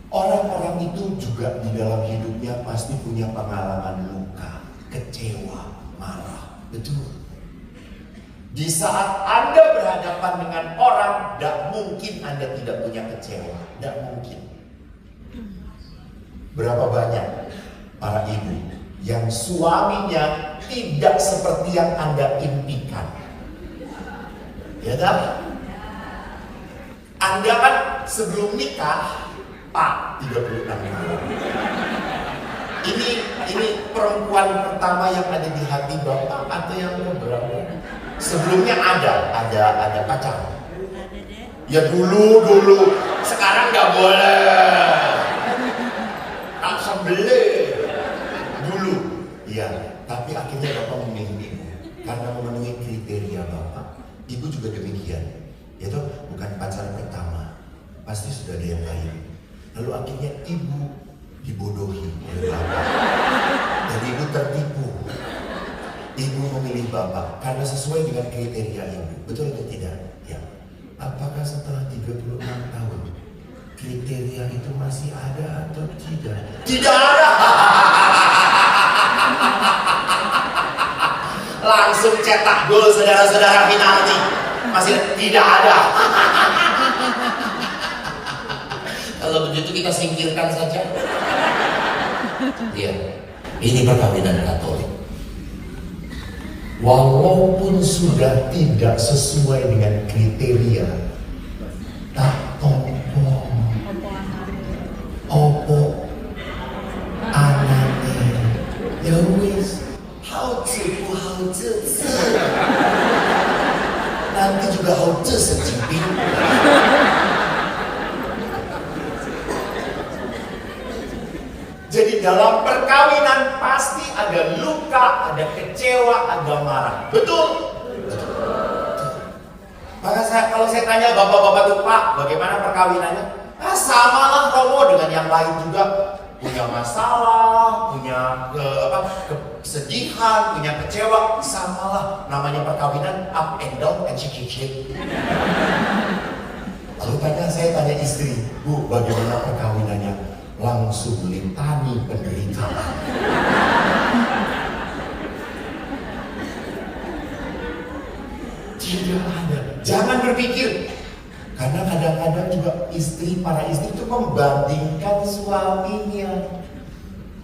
Orang-orang itu juga di dalam hidupnya pasti punya pengalaman luka, kecewa, marah. Betul. Di saat Anda berhadapan dengan orang, tidak mungkin Anda tidak punya kecewa. Tidak mungkin. Berapa banyak para ibu yang suaminya tidak seperti yang Anda impikan? Ya kan? Anda kan sebelum nikah, Pak, 36 tahun. Ini perempuan pertama yang ada di hati Bapak atau yang keberapa? Sebelumnya ada pacar. Ya dulu. Sekarang nggak boleh. Tak sembelih. Dulu. Iya, tapi akhirnya Bapak memilih ibu karena memenuhi kriteria Bapak. Ibu juga demikian. Yaitu bukan pacar pertama, pasti sudah ada yang lain. Lalu akhirnya ibu dibodohi oleh Bapak. Dan ibu tertipu. Ibu memilih Bapak karena sesuai dengan kriteria ibu. Betul atau tidak? Ya. Apakah setelah 36 tahun kriteria itu masih ada atau tidak? Tidak ada. Langsung cetak gol saudara-saudara penalti. Masih tidak ada. Kalau begitu kita singkirkan saja. Iya. Ini perkawinan Katolik. Walaupun sudah tidak sesuai dengan kriteria, tak opo anane ya wis how to nanti juga how to secipin. Jadi dalam perkawinan pasti ada luka, ada kecewa, ada marah. Betul? Betul. Maka kalau saya tanya bapak-bapak tuh, Pak, bagaimana perkawinannya? Samalah Romo dengan yang lain juga. Punya masalah, punya kesedihan, punya kecewa. Samalah, namanya perkawinan, up and down and shake. Lalu saya tanya istri, Bu, bagaimana perkawinannya? Langsung lintani penderitaan. Tidak ada. Jangan berpikir. Karena kadang-kadang juga para istri itu membandingkan suaminya.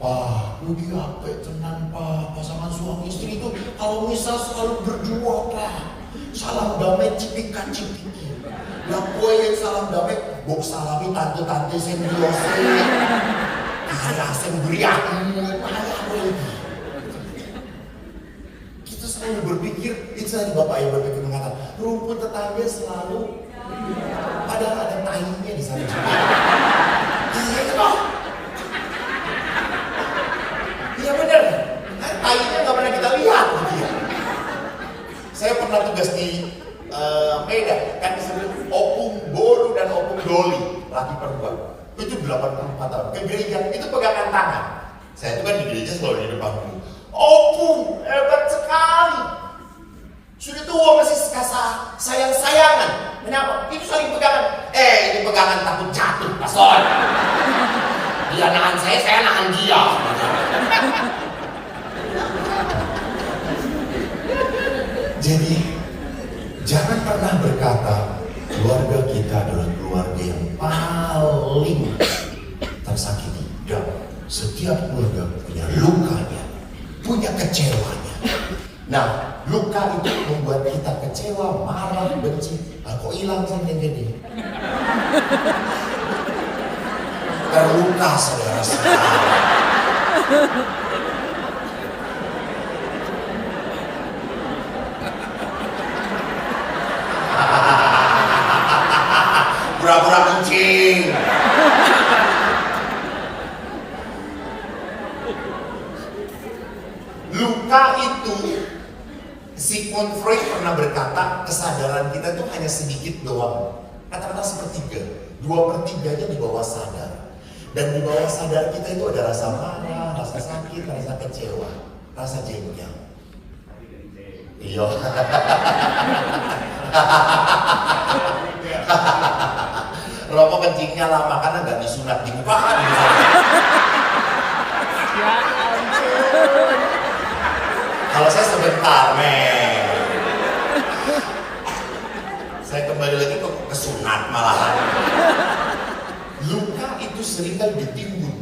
Wah, rugi apa tenang Pak, pasangan suami istri itu kalau misal selalu berdua Pak, salam damai cipika-cipiki. Lah kue yang salam damai, bok salami tante-tante sembiose. Saya semberiaku, payah kue. Kita selalu berpikir, itu tadi Bapak yang berpikir mengatakan, rumput tetangga selalu, padahal ada tainya di sana juga. Iya kok. Iya benar. Tainya nggak pernah kita lihat gitu ya. Saya pernah tugas di Medan, kan disebut Opung Boru dan Opung Doli, laki perempuan. Itu 84 tahun. Ke gereja itu pegangan tangan. Saya itu kan di gereja selalu di depan dulu. Opung hebat sekali. Sudah tua masih sayang-sayangan. Kenapa? Itu saling pegangan. Ini pegangan takut jatuh, pastor. Dia nahan saya nahan dia. Jadi jangan pernah berkata keluarga kita adalah keluarga yang paling tersakiti. Dan setiap keluarga punya lukanya, punya kecewanya. Nah, luka itu membuat kita kecewa, marah, benci. Kok hilang sih yang jadi? Terluka saudara-saudara. Pura-pura kucing. Luka itu, Sigmund Freud pernah berkata, kesadaran kita itu hanya sedikit doang. Kata-kata sepertiga, 2/3-nya di bawah sadar. Dan di bawah sadar kita itu ada rasa marah, rasa sakit, rasa kecewa, rasa jengkel. Iya. Rokok kencingnya lama karena nggak disunat di muka kan. Ya ampun. Kalau saya sebentar, saya kembali lagi ke sunat malahan. Luka itu seringkali ditimbun.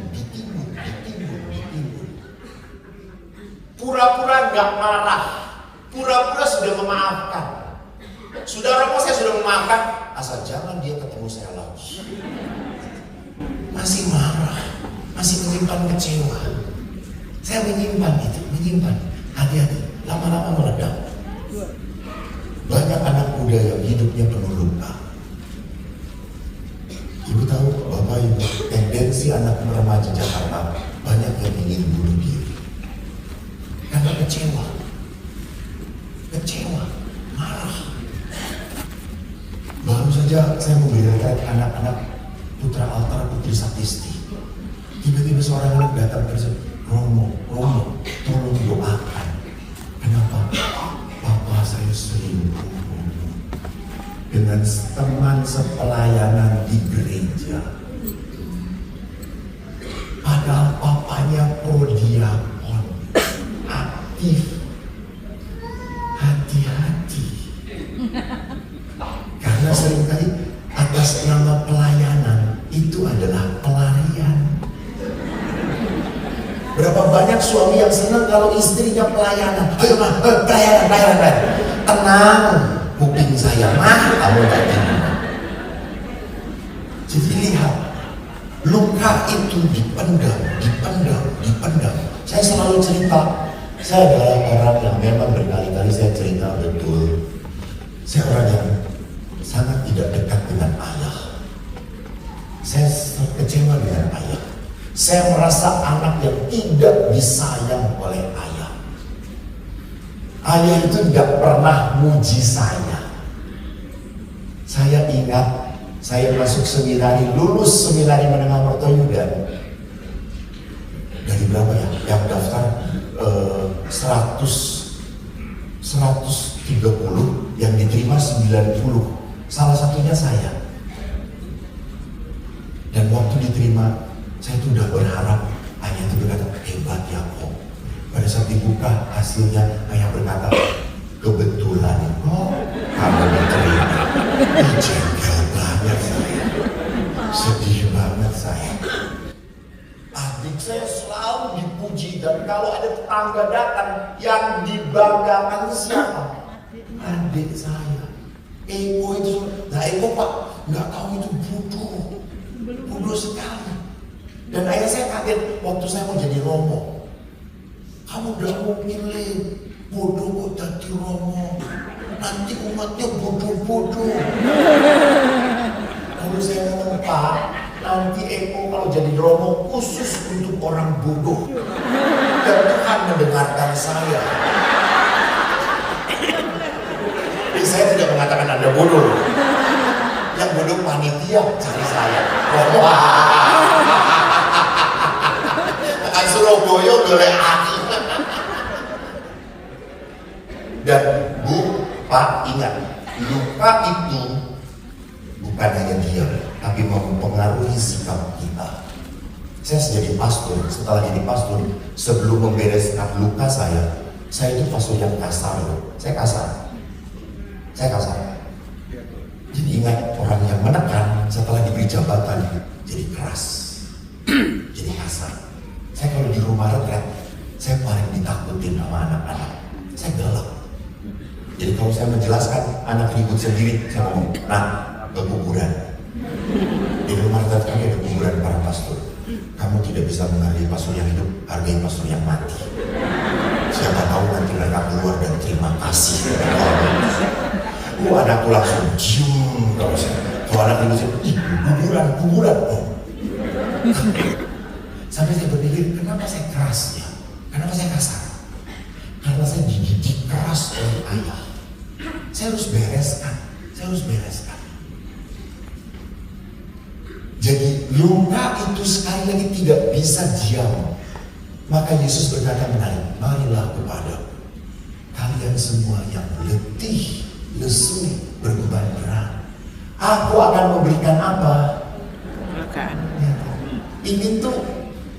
Pura-pura nggak marah, pura-pura sudah memaafkan. Saudara kok saya sudah memaafkan, asal jangan dia ketemu saya lagi. Masih marah, masih menyimpan kecewa. Saya menyimpan itu, hati-hati, lama-lama meledak. Banyak anak muda yang hidupnya penuh luka. Ibu tahu, Bapak Ibu, tendensi anak remaja Jakarta banyak yang ingin bunuh diri. Karena kecewa, marah. Baru saja saya membedakan anak-anak putra altar putri saktisti. Tiba-tiba seorang anak datang tersebut, Romo, tolong doakan. Kenapa? Papa saya selingkuh dengan teman sepelayanan di gereja. Padahal papanya prodiakon, aktif. Hati-hati. Karena seringkali atas nama pelayanan itu adalah pelarian. Berapa banyak suami yang senang kalau istrinya pelayanan. Ayo mah, pelayanan. Tenang, kuping saya mah, kamu gak tenang. Jadi lihat, luka itu dipendam. Saya selalu cerita, saya adalah orang yang memang berkali-kali saya cerita betul. Saya orang yang sangat tidak dekat dengan ayah. Saya kecewa dengan ayah. Saya merasa anak yang tidak disayang oleh ayah. Ayah itu tidak pernah muji saya. Saya ingat, saya masuk seminari, lulus seminari menengah Mertoyudan. Dari berapa ya? Yang daftar 130, yang diterima 90. Salah satunya saya. Dan waktu diterima, saya tuh udah berharap. Ayah itu berkata, hebat ya kok. Pada saat dibuka hasilnya, ayah berkata, kebetulan kok kamu diterima. Jengkel banget saya, sedih banget saya. Adik saya selalu dipuji, dan kalau ada tetangga datang, yang dibanggakan siapa? Adik saya. Eko itu, nah Eko Pak, nggak tahu itu bodoh sekali. Dan ayah saya kaget waktu saya mau jadi romo. Kamu udah mau milih, bodoh kok jadi romo. Nanti umatnya bodoh-bodoh. Lalu saya ngomong, Pak, nanti Eko kalau jadi romo khusus untuk orang bodoh. Dan Tuhan mendengarkan saya. Jadi saya tidak mengatakan Anda bodoh. Yang bodoh panitia cari saya. Akan Surabaya boleh aku. Dan Bu, Pak, ingat, luka itu bukan hanya diam, tapi mempengaruhi sikap kita. Saya jadi pastor, setelah jadi pastor, sebelum membereskan luka saya itu pastor yang kasar loh. Saya kasar. Jadi ingat, orang yang menekan setelah diberi jabatan jadi keras, jadi kasar. Saya kalau di rumah retret, saya paling ditakutin sama anak-anak. Saya galak. Jadi kalau saya menjelaskan anak ribut sendiri, saya ngomong, nah, ke kuburan. Di rumah retret kami ada kuburan para pastor. Kamu tidak bisa menghargai pastor yang hidup, hargai pastor yang mati. Siapa tahu nanti mereka keluar dan terima kasih. Anakku langsung cium kalau anak ribut, ih, kuburan. Oh. Sampai saya berpikir, kenapa saya keras ya? Kenapa saya kasar? Karena saya dididik keras oleh ayah. Saya harus bereskan. Jadi luka itu sekali lagi tidak bisa diam. Maka Yesus berkata menarik, marilah kepada kalian semua yang letih, lesu, berbeban berat. Aku akan memberikan apa? Ya, ini tuh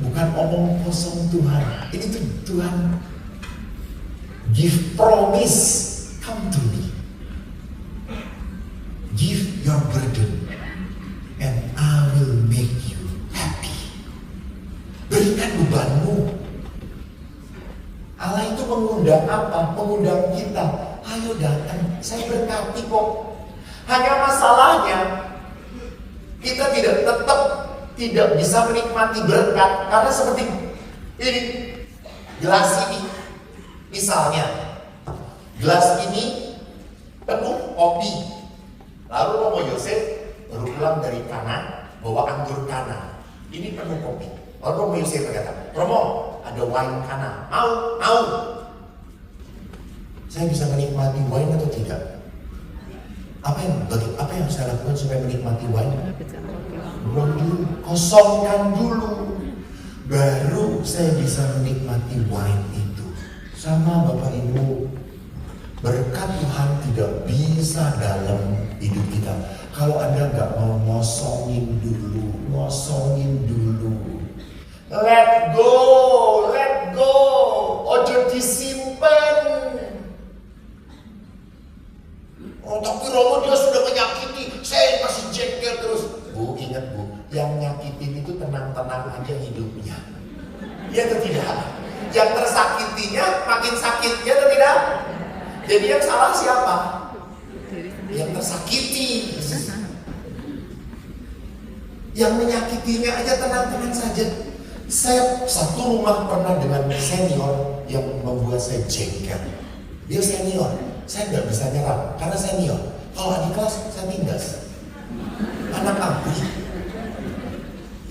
bukan omong kosong Tuhan. Ini tuh Tuhan give promise, come to me. Give your burden and I will make you happy. Berikan bebanmu. Allah itu mengundang apa? Mengundang kita. Ayo datang, saya berkati kok. Hanya masalahnya kita tidak bisa menikmati berkat karena seperti ini. Gelas ini, misalnya gelas ini penuh kopi. Lalu Romo Yosef baru pulang dari Kana, bawa anggur Kana. Ini penuh kopi. Lalu Romo Yosef berkata, Romo, ada wine Kana. Mau. Saya bisa menikmati wine atau tidak? Apa yang saya lakukan supaya menikmati wine? Buang dulu, kosongkan dulu, baru saya bisa menikmati wine itu. Sama Bapak Ibu, berkat Tuhan tidak bisa dalam hidup kita kalau Anda nggak mau ngosongin dulu. Let go, ojo disimpan. Oh, tapi Romo dia sudah menyakiti, saya masih jengkel terus. Bu, ingat Bu, yang nyakitin itu tenang-tenang aja hidupnya. Iya atau tidak? Yang tersakitinya makin sakitnya atau tidak? Jadi yang salah siapa? Yang tersakiti. Yang menyakitinya aja tenang-tenang saja. Saya satu rumah pernah dengan senior yang membuat saya jengkel. Dia senior, saya nggak bisa nyerah karena senior. Kalau adik kelas saya tindas. Anak abri.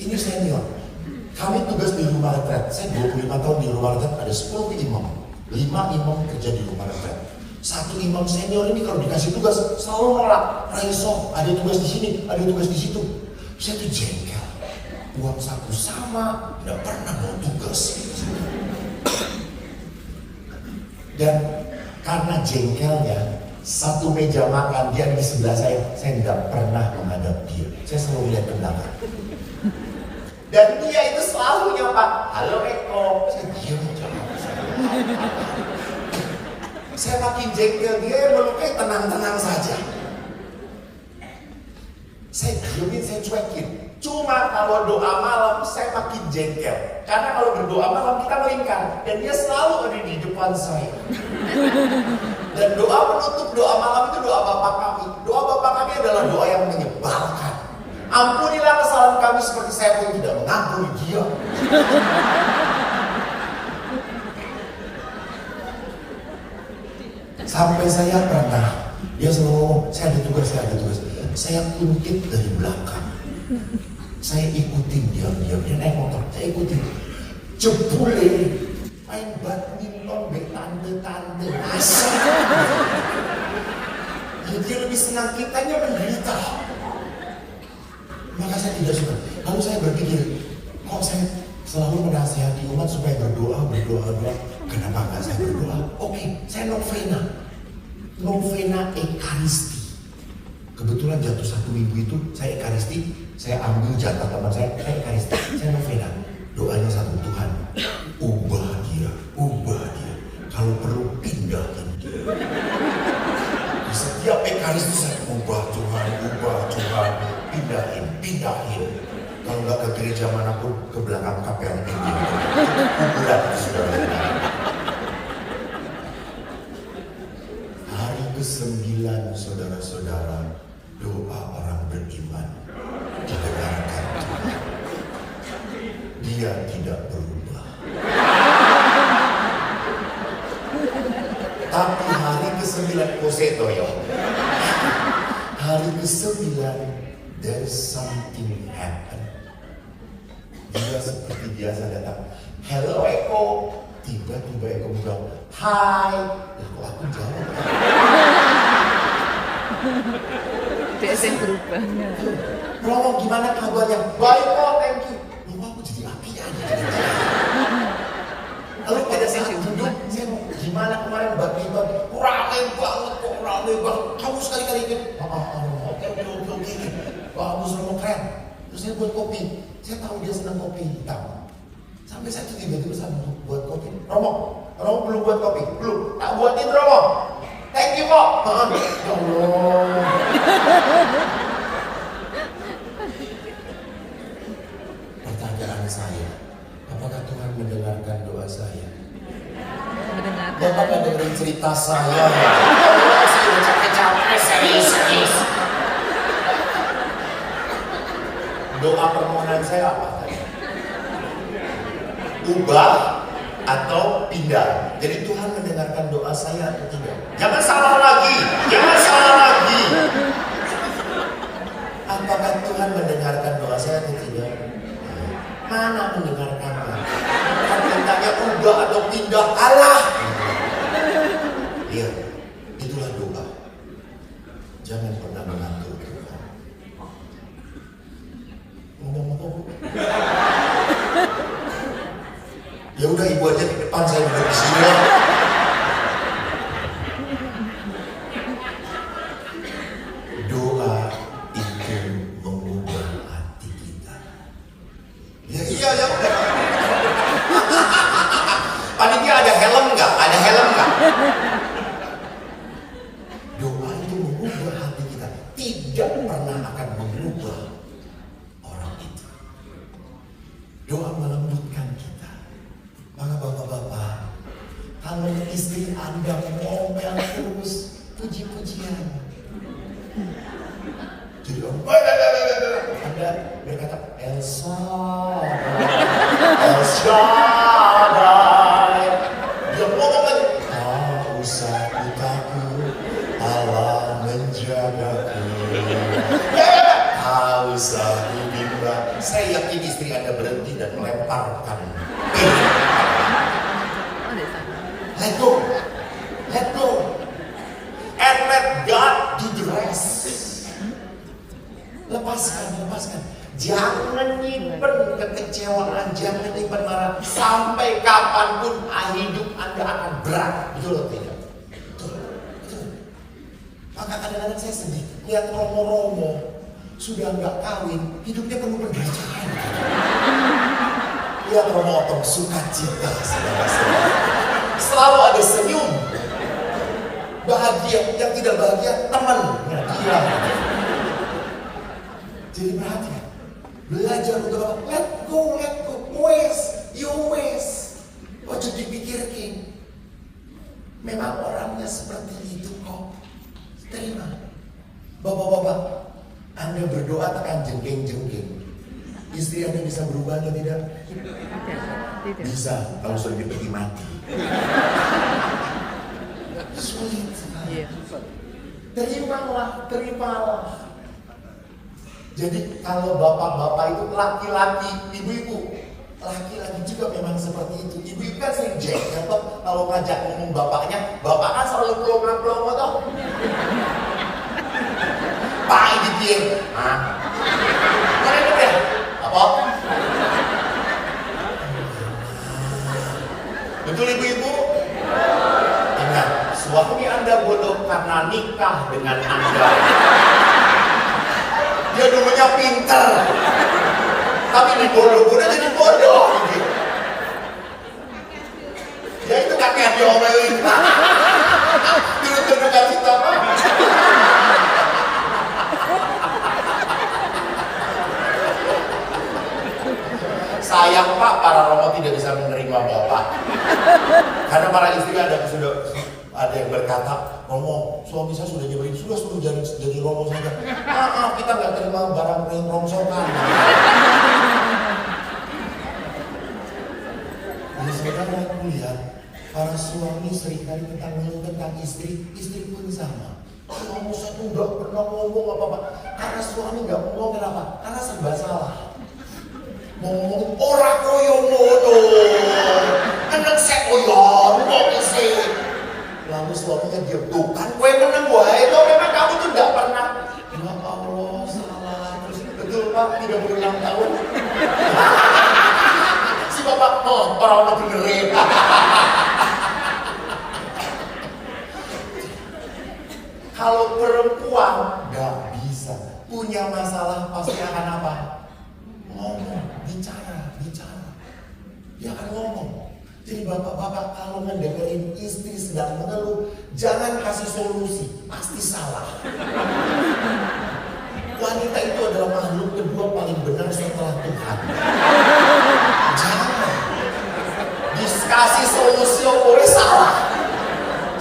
Ini senior. Kami tugas di rumah retret. Saya 25 tahun di rumah retret, ada 10 imam. 5 imam kerja di rumah retret. Satu imam senior ini kalau dikasih tugas selalu nolak. Raiso, ada tugas di sini, ada tugas di situ. Saya tuh jengkel. Uang saku sama, tidak pernah mau tugas. Dan karena jengkelnya, satu meja makan dia di sebelah saya tidak pernah menghadap dia. Saya selalu lihat ke belakang. Dan dia itu selalu nyapa, halo Eko. Saya diam aja. Saya makin jengkel, dia melukai tenang-tenang saja. Saya diemin, saya cuekin. Cuma kalau doa malam saya makin jengkel. Karena kalau berdoa malam kita melingkar dan dia selalu ada di depan saya. Dan doa penutup doa malam itu doa Bapa kami. Doa Bapa kami adalah doa yang menyebalkan. Ampunilah kesalahan kami seperti saya pun tidak mengampuni dia. Sampai saya pernah, dia selalu ngomong, saya ada tugas. Saya kuntit dari belakang. Saya ikutin diam-diam, dia naik motor, saya ikutin. Jebule, main badminton, tante-tante, asik. Dia lebih senang kitanya menderita. Maka saya tidak suka. Lalu saya berpikir, kok saya selalu menasihati umat supaya berdoa. Kenapa nggak saya berdoa? Oke, saya novena Ekaristi. Kebetulan jatuh 1 minggu itu saya Ekaristi, saya ambil jatah teman saya Ekaristi, saya novena. Doanya satu, Tuhan, ubah dia. Kalau perlu pindahin dia. Di setiap Ekaristi saya ubah Tuhan, pindahin. Kalau nggak ke gereja manapun, ke belakang kapel ini. Kuburan saudara. Hari ke-9 saudara-saudara, doa orang beriman didengarkan Tuhan. Dia tidak berubah. Tapi hari ke-9 Koseto ya. Hari ke-9 there's something happen. Dia seperti biasa datang, hello Eko. Tiba-tiba Eko bilang, hai. Kok aku jawab? Biasa yang berubah. Romo gimana kabarnya? Baik kok, thank you. Loh aku jadi api aja. Lalu pada saat duduk, saya mau gimana kemarin bagi-bagi. Rame banget. Kamu sekali-kali ini. Oke. Bagus, Romo keren. Terus saya buat kopi. Saya tahu dia senang kopi hitam. Sampai saya tuh tiba-tiba sama buat kopi. Romo belum buat kopi? Belum. Tak buatin Romo. Thank you kok. Ya Allah. Pertanyaan saya, apakah Tuhan mendengarkan doa saya? Mendengarkan. Bapak kan dengerin cerita saya. Allah sih udah capek-capek, serius. Doa permohonan saya apa tadi? Ubah atau pindah. Jadi Tuhan mendengarkan doa saya atau tidak? Jangan salah lagi. Apakah Tuhan mendengarkan doa saya atau tidak? Mana mendengarkannya? Kan mintanya ubah atau pindah. Allah. Lihat, itulah doa. Jangan pernah mengatur Tuhan. Ngomong apa bu? Ya udah ibu aja di depan, saya duduk di sini. Doa itu mengubah hati kita. Ya iya ya udah. Panitia ada helm nggak? Doa itu mengubah hati kita. Tidak pernah akan mengubah orang itu. Doa melembutkan kita. Maka bapak-bapak, kalau istri Anda ngomel terus puji-pujian, jadi Anda berkata Elsa, dia ngomong lagi, tak usah ku takut, Allah menjagaku. Tak usah ku bimbang. Saya yakin istri Anda berhenti dan melemparkan. Let go, and let God do the rest. Lepaskan. Jangan nyimpen kekecewaan, jangan nyimpen marah. Sampai kapanpun hidup Anda akan berat. Betul atau tidak? Betul. Maka kadang-kadang saya sedih lihat romo-romo sudah nggak kawin, hidupnya penuh penderitaan. Lihat romo otong sukacita, saudara-saudara. Selalu ada senyum. Bahagia, yang tidak bahagia temannya dia. Jadi perhatikan, belajar untuk let go, wes. Ojo dipikirkan. Memang orangnya seperti Bapak-bapak, Anda berdoa tekan jengking-jengking. Istri Anda bisa berubah atau tidak? Tidak. Bisa, kalau sudah dipeti mati. Sulit sekali. Iya. Terimalah. Jadi kalau bapak-bapak itu laki-laki, ibu-ibu, laki-laki juga memang seperti itu. Ibu-ibu kan sering jengkel toh, kalau ngajak ngomong bapaknya, bapak kan selalu pelongo-pelongo toh. Pak dikirim, mana itu ya? Apa? Betul ibu-ibu? Ingat, suami Anda bodoh karena nikah dengan Anda. Dia dulunya pinter, tapi dibodoh-bodoh jadi bodoh. Ya itu kakek diomelin. Dulu kasih tahu. Sayang Pak, para romo tidak bisa menerima Bapak. Karena para istri ada yang berkata, Romo, suami saya sudah nyebelin, sudah jadi romo saja. Maaf, kita nggak terima barang yang rongsokan. Jadi saudara aku lihat, para suami seringkali tentang istri pun sama. Suami saya tuh nggak pernah ngomong apa-apa. Karena suami nggak ngomong kenapa? Karena serba salah. Ngomong orang koyo ngono, anak saya koyo ngono sih. Lalu suaminya diam, tuh kan gue menang wae itu memang kamu tuh nggak pernah. Ya Allah salah, terus betul Pak tidak berulang tahun. Si bapak orang benerin. Kalau perempuan nggak bisa, punya masalah pasti akan apa? Ngomong, bicara. Dia akan ngomong. Jadi bapak-bapak kalau mendengarin istri sedang mengeluh, jangan kasih solusi, pasti salah. Wanita itu adalah makhluk kedua paling benar setelah Tuhan. Jangan dikasih solusi boleh salah.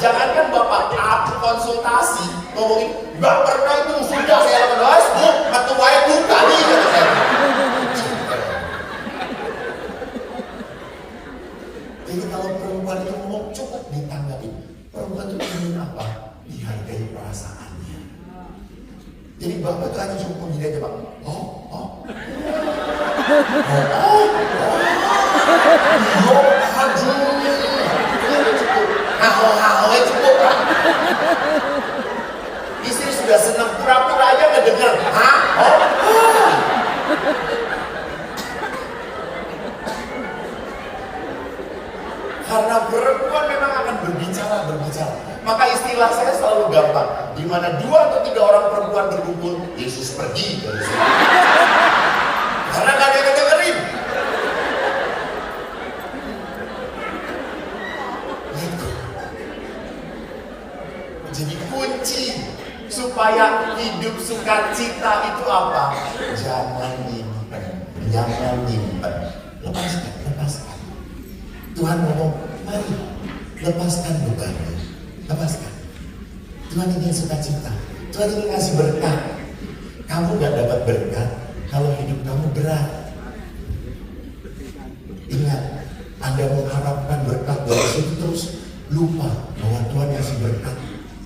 Jangankan bapak konsultasi ngomongin, nggak pernah itu sudah saya lakukan, bu, ketua itu kali kata saya. Jadi kalau perempuan itu ngomong cukup ditanggapi. Perempuan itu ingin apa? Dihargai perasaannya. Jadi bapak itu hanya cukup begini aja Pak. Haho cukup Pak. Istri sudah senang pura-pura aja nggak dengar. Karena perempuan memang akan berbicara. Maka istilah saya selalu gampang. Di mana 2 atau 3 orang perempuan berkumpul, Yesus pergi dari sini. Karena nggak ada yang dengerin. Gitu. Jadi kunci supaya hidup sukacita itu apa? Jangan nyimpen. Lepaskan. Tuhan ngomong, mari lepaskan bebanmu, lepaskan. Tuhan ingin sukacita, Tuhan ingin ngasih berkat. Kamu gak dapat berkat kalau hidup kamu berat. Ingat, Anda mengharapkan berkat dari situ terus lupa bahwa Tuhan ngasih berkat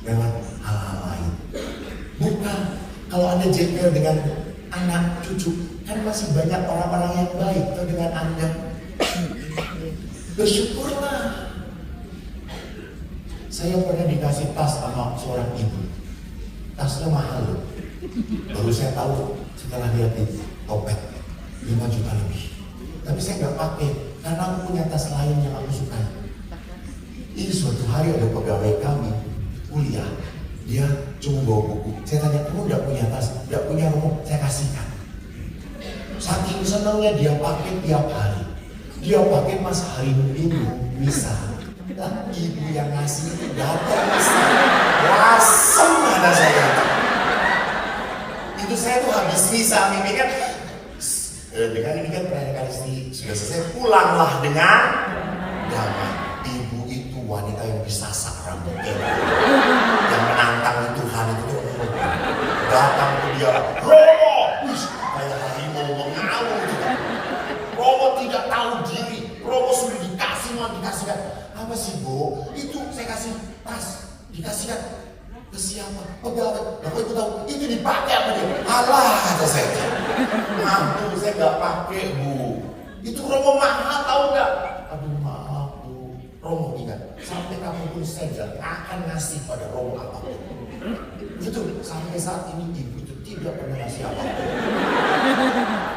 lewat hal-hal lain. Bukan, kalau Anda jengkel dengan anak cucu, kan masih banyak orang-orang yang baik tuh dengan Anda. Bersyukurlah. Saya pernah dikasih tas sama seorang ibu. Tasnya mahal loh. Baru saya tahu setelah lihat di topet 5 juta lebih. Tapi saya nggak pakai karena aku punya tas lain yang aku sukai. Ini suatu hari ada pegawai kami kuliah, dia cuma bawa buku. Saya tanya, kamu nggak punya tas, nggak punya rumah? Saya kasihkan. Saking senangnya dia pakai tiap hari. Dia pakai pas hari Minggu misa. Nah, ibu yang ngasih itu datang misa. Rasem ada saya. Itu saya tuh habis misa, mimpi kan dengan ini kan perayaan Ekaristi sudah selesai, pulanglah dengan damai. Ibu itu wanita yang disasak rambutnya, yang menantang Tuhan itu. Datang ke dia, Romo, kayak harimau mengaum gitu. Romo tidak tahu diri. Romo sudah dikasihkan. Apa sih Bu? Itu saya kasih tas, dikasihkan ke siapa? Pegawai. Nah, aku tahu itu dipakai apa dia? Alah, kata saya. Mampu, saya nggak pakai Bu. Itu Romo mahal tahu nggak? Aduh maaf Bu. Romo ingat, sampai kapanpun saya nggak akan ngasih pada Romo apapun. Betul, sampai saat ini ibu itu tidak pernah ngasih apapun.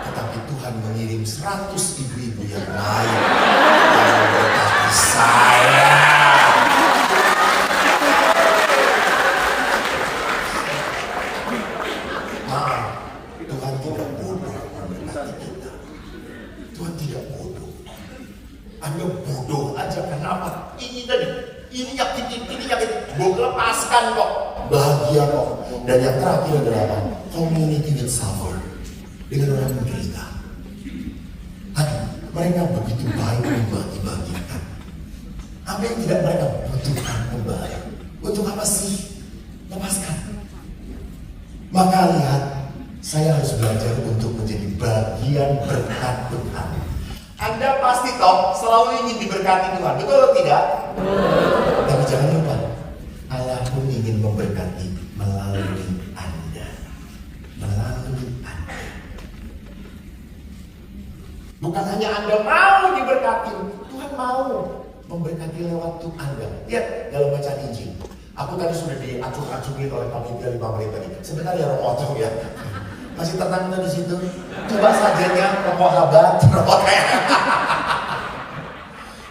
Tetapi Tuhan mengirim 100 ibu-ibu yang lain yang memberkati saya. Maaf, Tuhan tidak bodoh memberkati kita. Tuhan tidak bodoh. Anda bodoh aja, kenapa? Ini tadi, ini yakin, gue lepaskan kok. Bahagia kok. Dan yang terakhir adalah apa? Community with suffer. Dengan orang menderita. Aduh, mereka begitu baik membagi-bagikan. Apa yang tidak mereka butuhkan kembali? Untuk apa sih? Lepaskan. Maka lihat, saya harus belajar untuk menjadi bagian berkat Tuhan. Anda pasti toh selalu ingin diberkati Tuhan, betul atau tidak? Tapi jangan lupa, Allah pun ingin memberkati melalui Anda. Melalui Anda. Bukan hanya Anda mau diberkati, Tuhan mau memberkati lewat Anda. Lihat dalam bacaan Injil. Aku tadi sudah diacung-acungin oleh panitia 5 menit tadi. Sebentar ya Romo Otong ya. Masih tenang di situ. Coba sajanya Romo Habat, Romo kayak.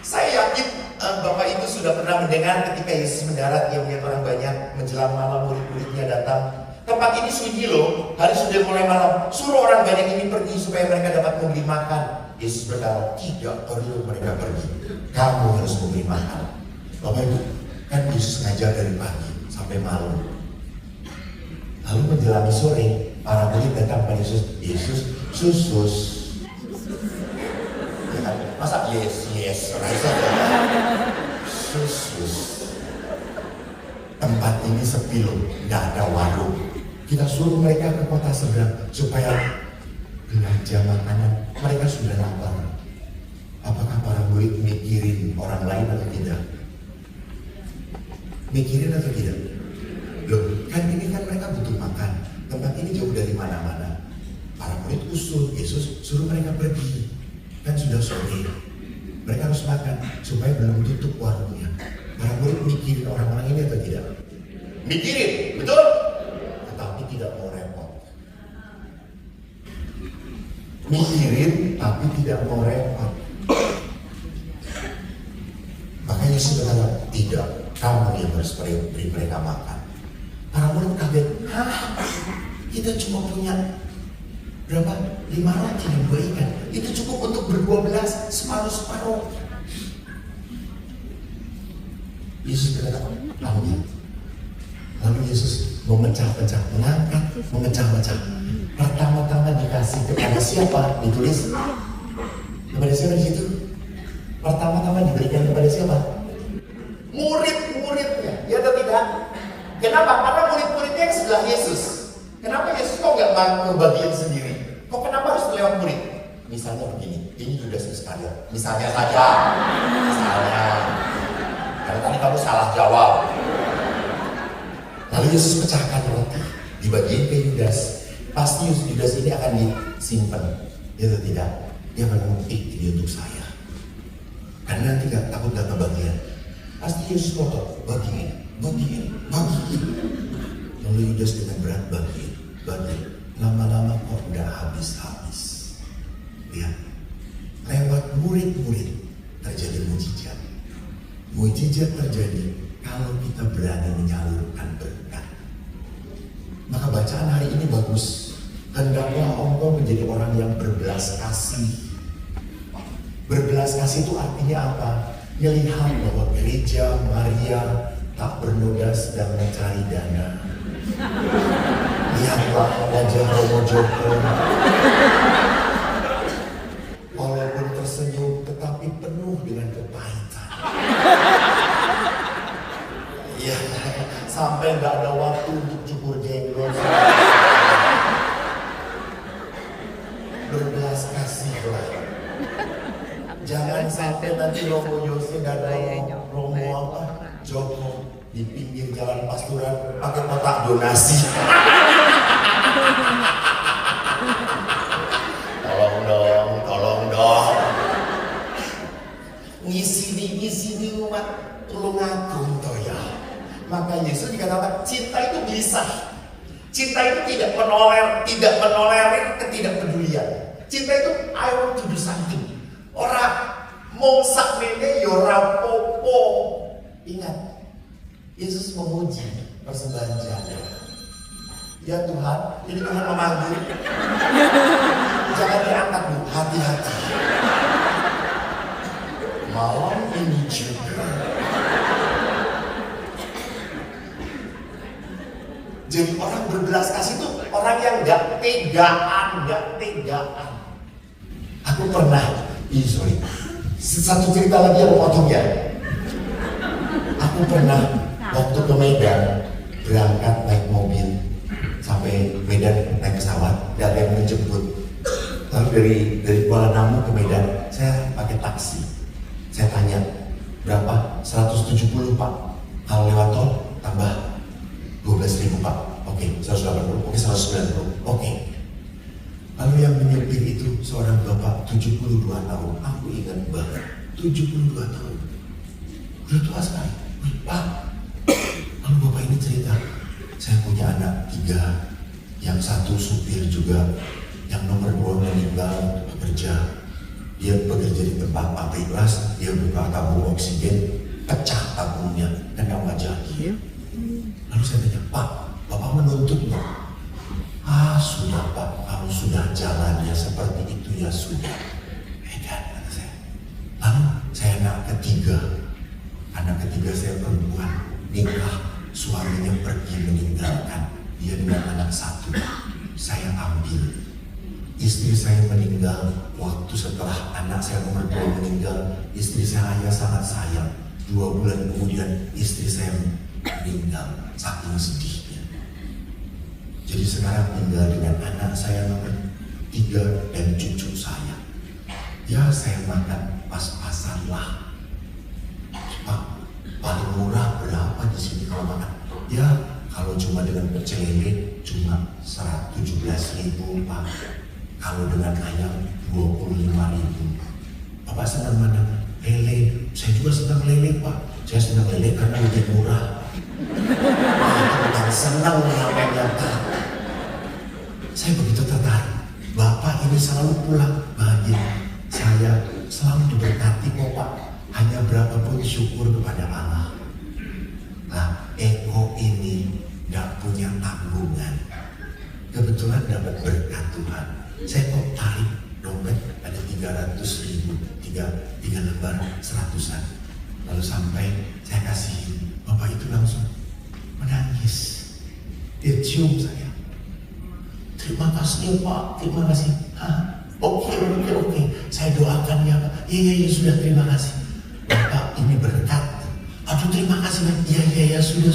Saya yakin Bapak Ibu sudah pernah mendengar ketika Yesus mendarat, dia melihat orang banyak, menjelang malam murid-muridnya datang. Tempat ini sunyi loh, hari sudah mulai malam. Suruh orang banyak ini pergi supaya mereka dapat memberi makan. Yesus berkata, tidak perlu mereka pergi. Kamu harus memberi makan. Bapak Ibu, kan Yesus ngajar dari pagi sampai malam. Lalu menjelang sore, para murid datang pada Yesus. Yesus, susus. Ya kan? Masa yes, rasa susus. Tempat ini sepi loh, nggak ada warung. Kita suruh mereka ke kota seberang supaya belanja makanan. Mereka sudah lapar. Apakah para murid mikirin orang lain atau tidak? Mikirin atau tidak? Loh, kan ini kan mereka butuh makan. Tempat ini jauh dari mana-mana. Para murid usul Yesus suruh mereka pergi. Kan sudah sore. Mereka harus makan supaya belum tutup warungnya. Para murid mikirin orang-orang ini atau tidak? Mikirin, betul? Tetapi tidak mau repot. Mikirin tapi tidak mau repot. Makanya Yesus berkata, tidak, kamu yang harus beri mereka makan. Para murid kaget, hah? Kita cuma punya berapa? 5 roti dan 2 ikan. Itu cukup untuk ber-12, separuh-separuh. Yesus berkata, tahu. Lalu Yesus memecah-pecah, mengangkat, memecah-pecah. Pertama-tama dikasih kepada siapa? Ditulis kepada siapa di situ? Pertama-tama diberikan kepada siapa? Murid-muridnya, ya atau tidak? Kenapa? Karena murid-muridnya yang sebelah Yesus. Kenapa Yesus kok nggak membagiin sendiri? Kok kenapa harus lewat murid? Misalnya begini, ini Yudas Iskariot. Misalnya saja, misalnya. Karena tadi kamu salah jawab. Lalu Yesus pecahkan roti, dibagiin ke Yudas. Pasti Yudas ini akan disimpan, ya atau tidak? Dia akan ngomong, ini untuk saya. Karena nanti takut gak kebagian. Pasti Yesus potong, bagiin. Lalu Yudas dengan berat bagiin. Lama-lama kok udah habis-habis. Lihat, lewat murid-murid terjadi mujizat. Mujizat terjadi kalau kita berani menyalurkan berkat. Maka bacaan hari ini bagus. Hendaklah engkau menjadi orang yang berbelas kasih. Berbelas kasih itu artinya apa? Melihat bahwa gereja Maria tak bernoda sedang mencari dana. Lihatlah wajah Romo Joko. Walaupun tersenyum tetapi penuh dengan kepahitan. Ya, sampai nggak ada waktu untuk cukur jenggot. Romo Yose dan Bayanya, Romo bayar apa? orang. Joko di pinggir jalan Pasturan pakai kotak donasi. Tolong dong. Ngisi di umat Tulungagung toh ya. Maka Yesus dikatakan cinta itu gelisah. Cinta itu tidak menolerir ketidakpedulian. Cinta itu I want to do something. Orang mong sak mene yo rapopo. Ingat, Yesus memuji persembahan janda. Ya Tuhan, ini Tuhan memanggil. Jangan diangkat Bu, hati-hati. Malam ini juga. Jadi orang berbelas kasih itu orang yang gak tegaan. Aku pernah, satu cerita lagi yang potong ya. Aku pernah waktu ke Medan berangkat naik mobil sampai Medan naik pesawat, dan ada yang menjemput. Lalu dari Kuala Namu ke Medan, saya pakai taksi. Saya tanya, berapa? 170 Pak. Kalau lewat tol tambah 12.000 Pak. Oke, 180. Oke, 190. Oke. Lalu yang menyetir itu seorang bapak 72 tahun. Aku ingat banget, 72 tahun. Udah tua sekali. Pak, lalu bapak ini cerita, saya punya anak 3, yang satu supir juga, yang nomor 2 meninggal bekerja. Dia bekerja di tempat pabrik las, dia buka tabung oksigen, pecah tabungnya, dan nggak jadi. Lalu saya tanya, Pak, Bapak menuntut nggak? Sudah Pak, kalau sudah jalannya seperti itu ya sudah. Edan, kata saya. Lalu saya anak ketiga saya perempuan, nikah, suaminya pergi meninggalkan, dia dengan anak 1. Saya ambil. Istri saya meninggal waktu setelah anak saya nomor 2 meninggal. Istri saya sangat sayang. 2 bulan kemudian istri saya meninggal, saking sedihnya. Jadi sekarang tinggal dengan anak saya nomor 3 dan cucu saya. Ya saya makan pas-pasan lah. Pak, paling murah berapa di sini kalau makan? Ya kalau cuma dengan pecel lele cuma 117.000 Pak. Kalau dengan ayam 25.000. Bapak senang mana? Lele. Saya juga senang lele Pak. Saya senang lele karena lebih murah. Itu bukan senang namanya Pak. Saya begitu tertarik. Bapak ini selalu pulang bahagia. Saya selalu diberkati kok Pak. Hanya berapapun syukur kepada Allah. Nah, Eko ini gak punya tanggungan. Kebetulan dapat berkat Tuhan. Saya kok tarik dompet ada 300.000, 3 lembar 100-an. Lalu sampai saya kasih, Bapak itu langsung menangis. Dia cium saya. Terima kasih Pak, terima kasih. Oke. Saya doakan ya Pak. Iya sudah, terima kasih. Bapak ini berkat. Aduh terima kasih Pak. Iya sudah.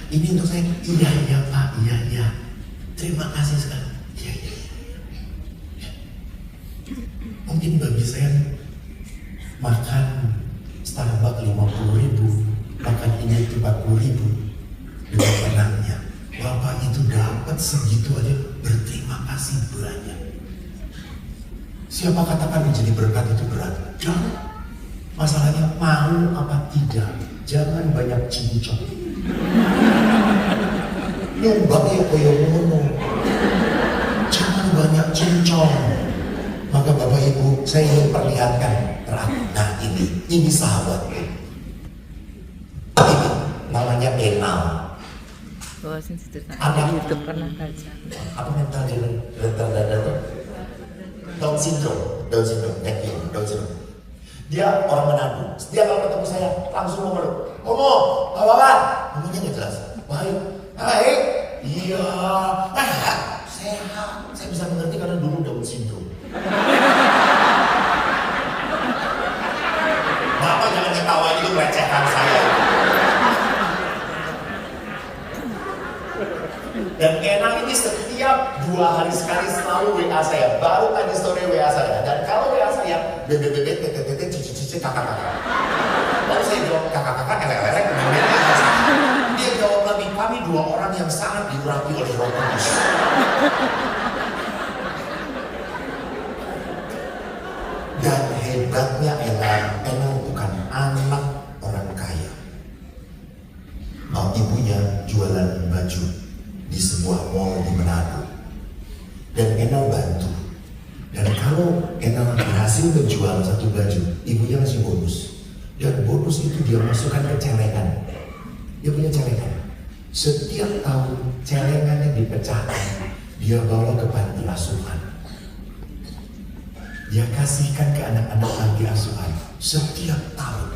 Ini untuk saya. Iya Pak, iya. Terima kasih sekali. Iya. Mungkin bagi saya makan Starbucks 50.000, makan ini 40.000 dengan tenangnya. Bapak itu dapat segitu aja, berterima kasih banyak. Siapa katakan menjadi berkat itu berat? Jangan. Masalahnya mau apa tidak. Jangan banyak cincong. Nyumbang ya koyo ngono. Jangan banyak cincong. Maka Bapak Ibu, saya ingin perlihatkan terakhir. Nah ini sahabatku. Ini namanya Enal. Oh, cerita Anak. di YouTube pernah baca. Apa mental dia? Down syndrome. Dia orang Manado. Setiap kalau ketemu saya langsung memeluk. Apa kabar? Ngomongnya nggak jelas. Baik. Iya. Sehat. Saya bisa mengerti karena dulu Down syndrome. Bapak jangan ketawa, itu melecehkan saya. Dan Enang ini setiap 2 hari sekali selalu WA saya. Baru tadi sore WA saya. Dan kalau WA saya, cici, kakak. Lalu saya jawab, kakak, elek-elek, dia jawab lagi, kami 2 orang yang sangat diurapi oleh Roh Kudus. Dan hebatnya Enang bukan anak orang kaya. Ibunya jualan baju di sebuah mall di Manado. Dan Enang bantu. Dan kalau Enang berhasil menjual satu baju, ibunya ngasih bonus. Dan bonus itu dia masukkan ke celengan. Dia punya celengan. Setiap tahun celengannya dipecahkan, dia bawa ke panti asuhan. Dia kasihkan ke anak-anak panti asuhan setiap tahun.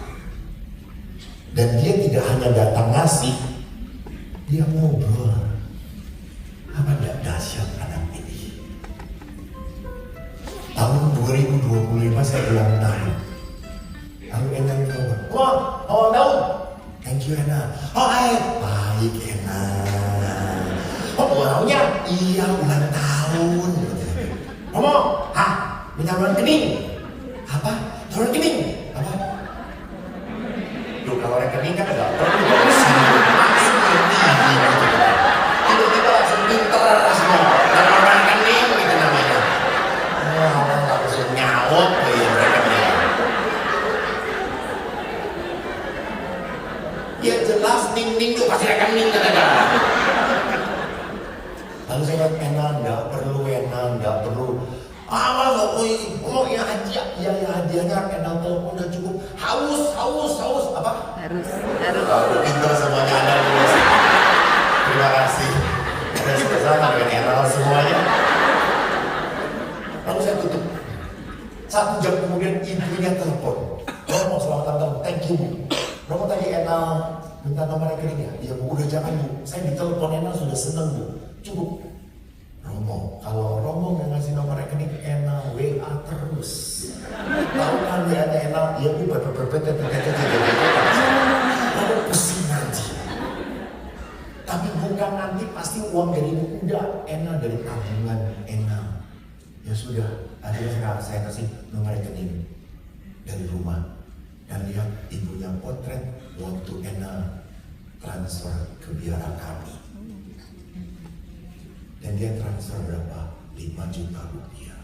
Dan dia tidak hanya datang ngasih, dia ngobrol. Apa tidak dahsyat anak ini? Tahun 2025 saya ulang tahun. Lalu Enang ngomong, oh Daud, thank you Enang. Oh baik Enang. Oh ulangnya? Iya ulang tahun. Ngomong, minta ulang kening. Apa? Ulang kening? Apa? Duh kalau rekening kan enggak perlu langsung tiba-tiba langsung pinter semua. Dan orang rekening begitu namanya. Orang langsung nyaut rekening. Ya jelas ning tuh pasti rekening kan. Lalu saya bilang, Enang nggak perlu. Ya hadiahnya Enang telepon udah cukup. Haus apa? Harus. Pintar semuanya Anda lulus. Terima kasih. Sudah selesai dengan Enang semuanya. Lalu saya tutup. 1 jam kemudian ibunya telepon. Romo selamat datang, thank you Bu. Romo tadi Enang minta nomor rekeningnya. Iya Bu, udah jangan Bu. Saya ditelepon Enang sudah seneng Bu. Cukup. Romo, kalau Romo nggak ngasih nomor rekening Enang WA terus. Tahu kan WA-nya Enang, ya Bu, lalu pusing nanti. Tapi bukan nanti pasti uang dari ibu, udah Enang dari tabungan Enang. Ya sudah, akhirnya saya kasih nomor rekening dari rumah dan lihat ibunya potret waktu Enang transfer ke biara kami. Dan dia transfer berapa? 5 juta rupiah.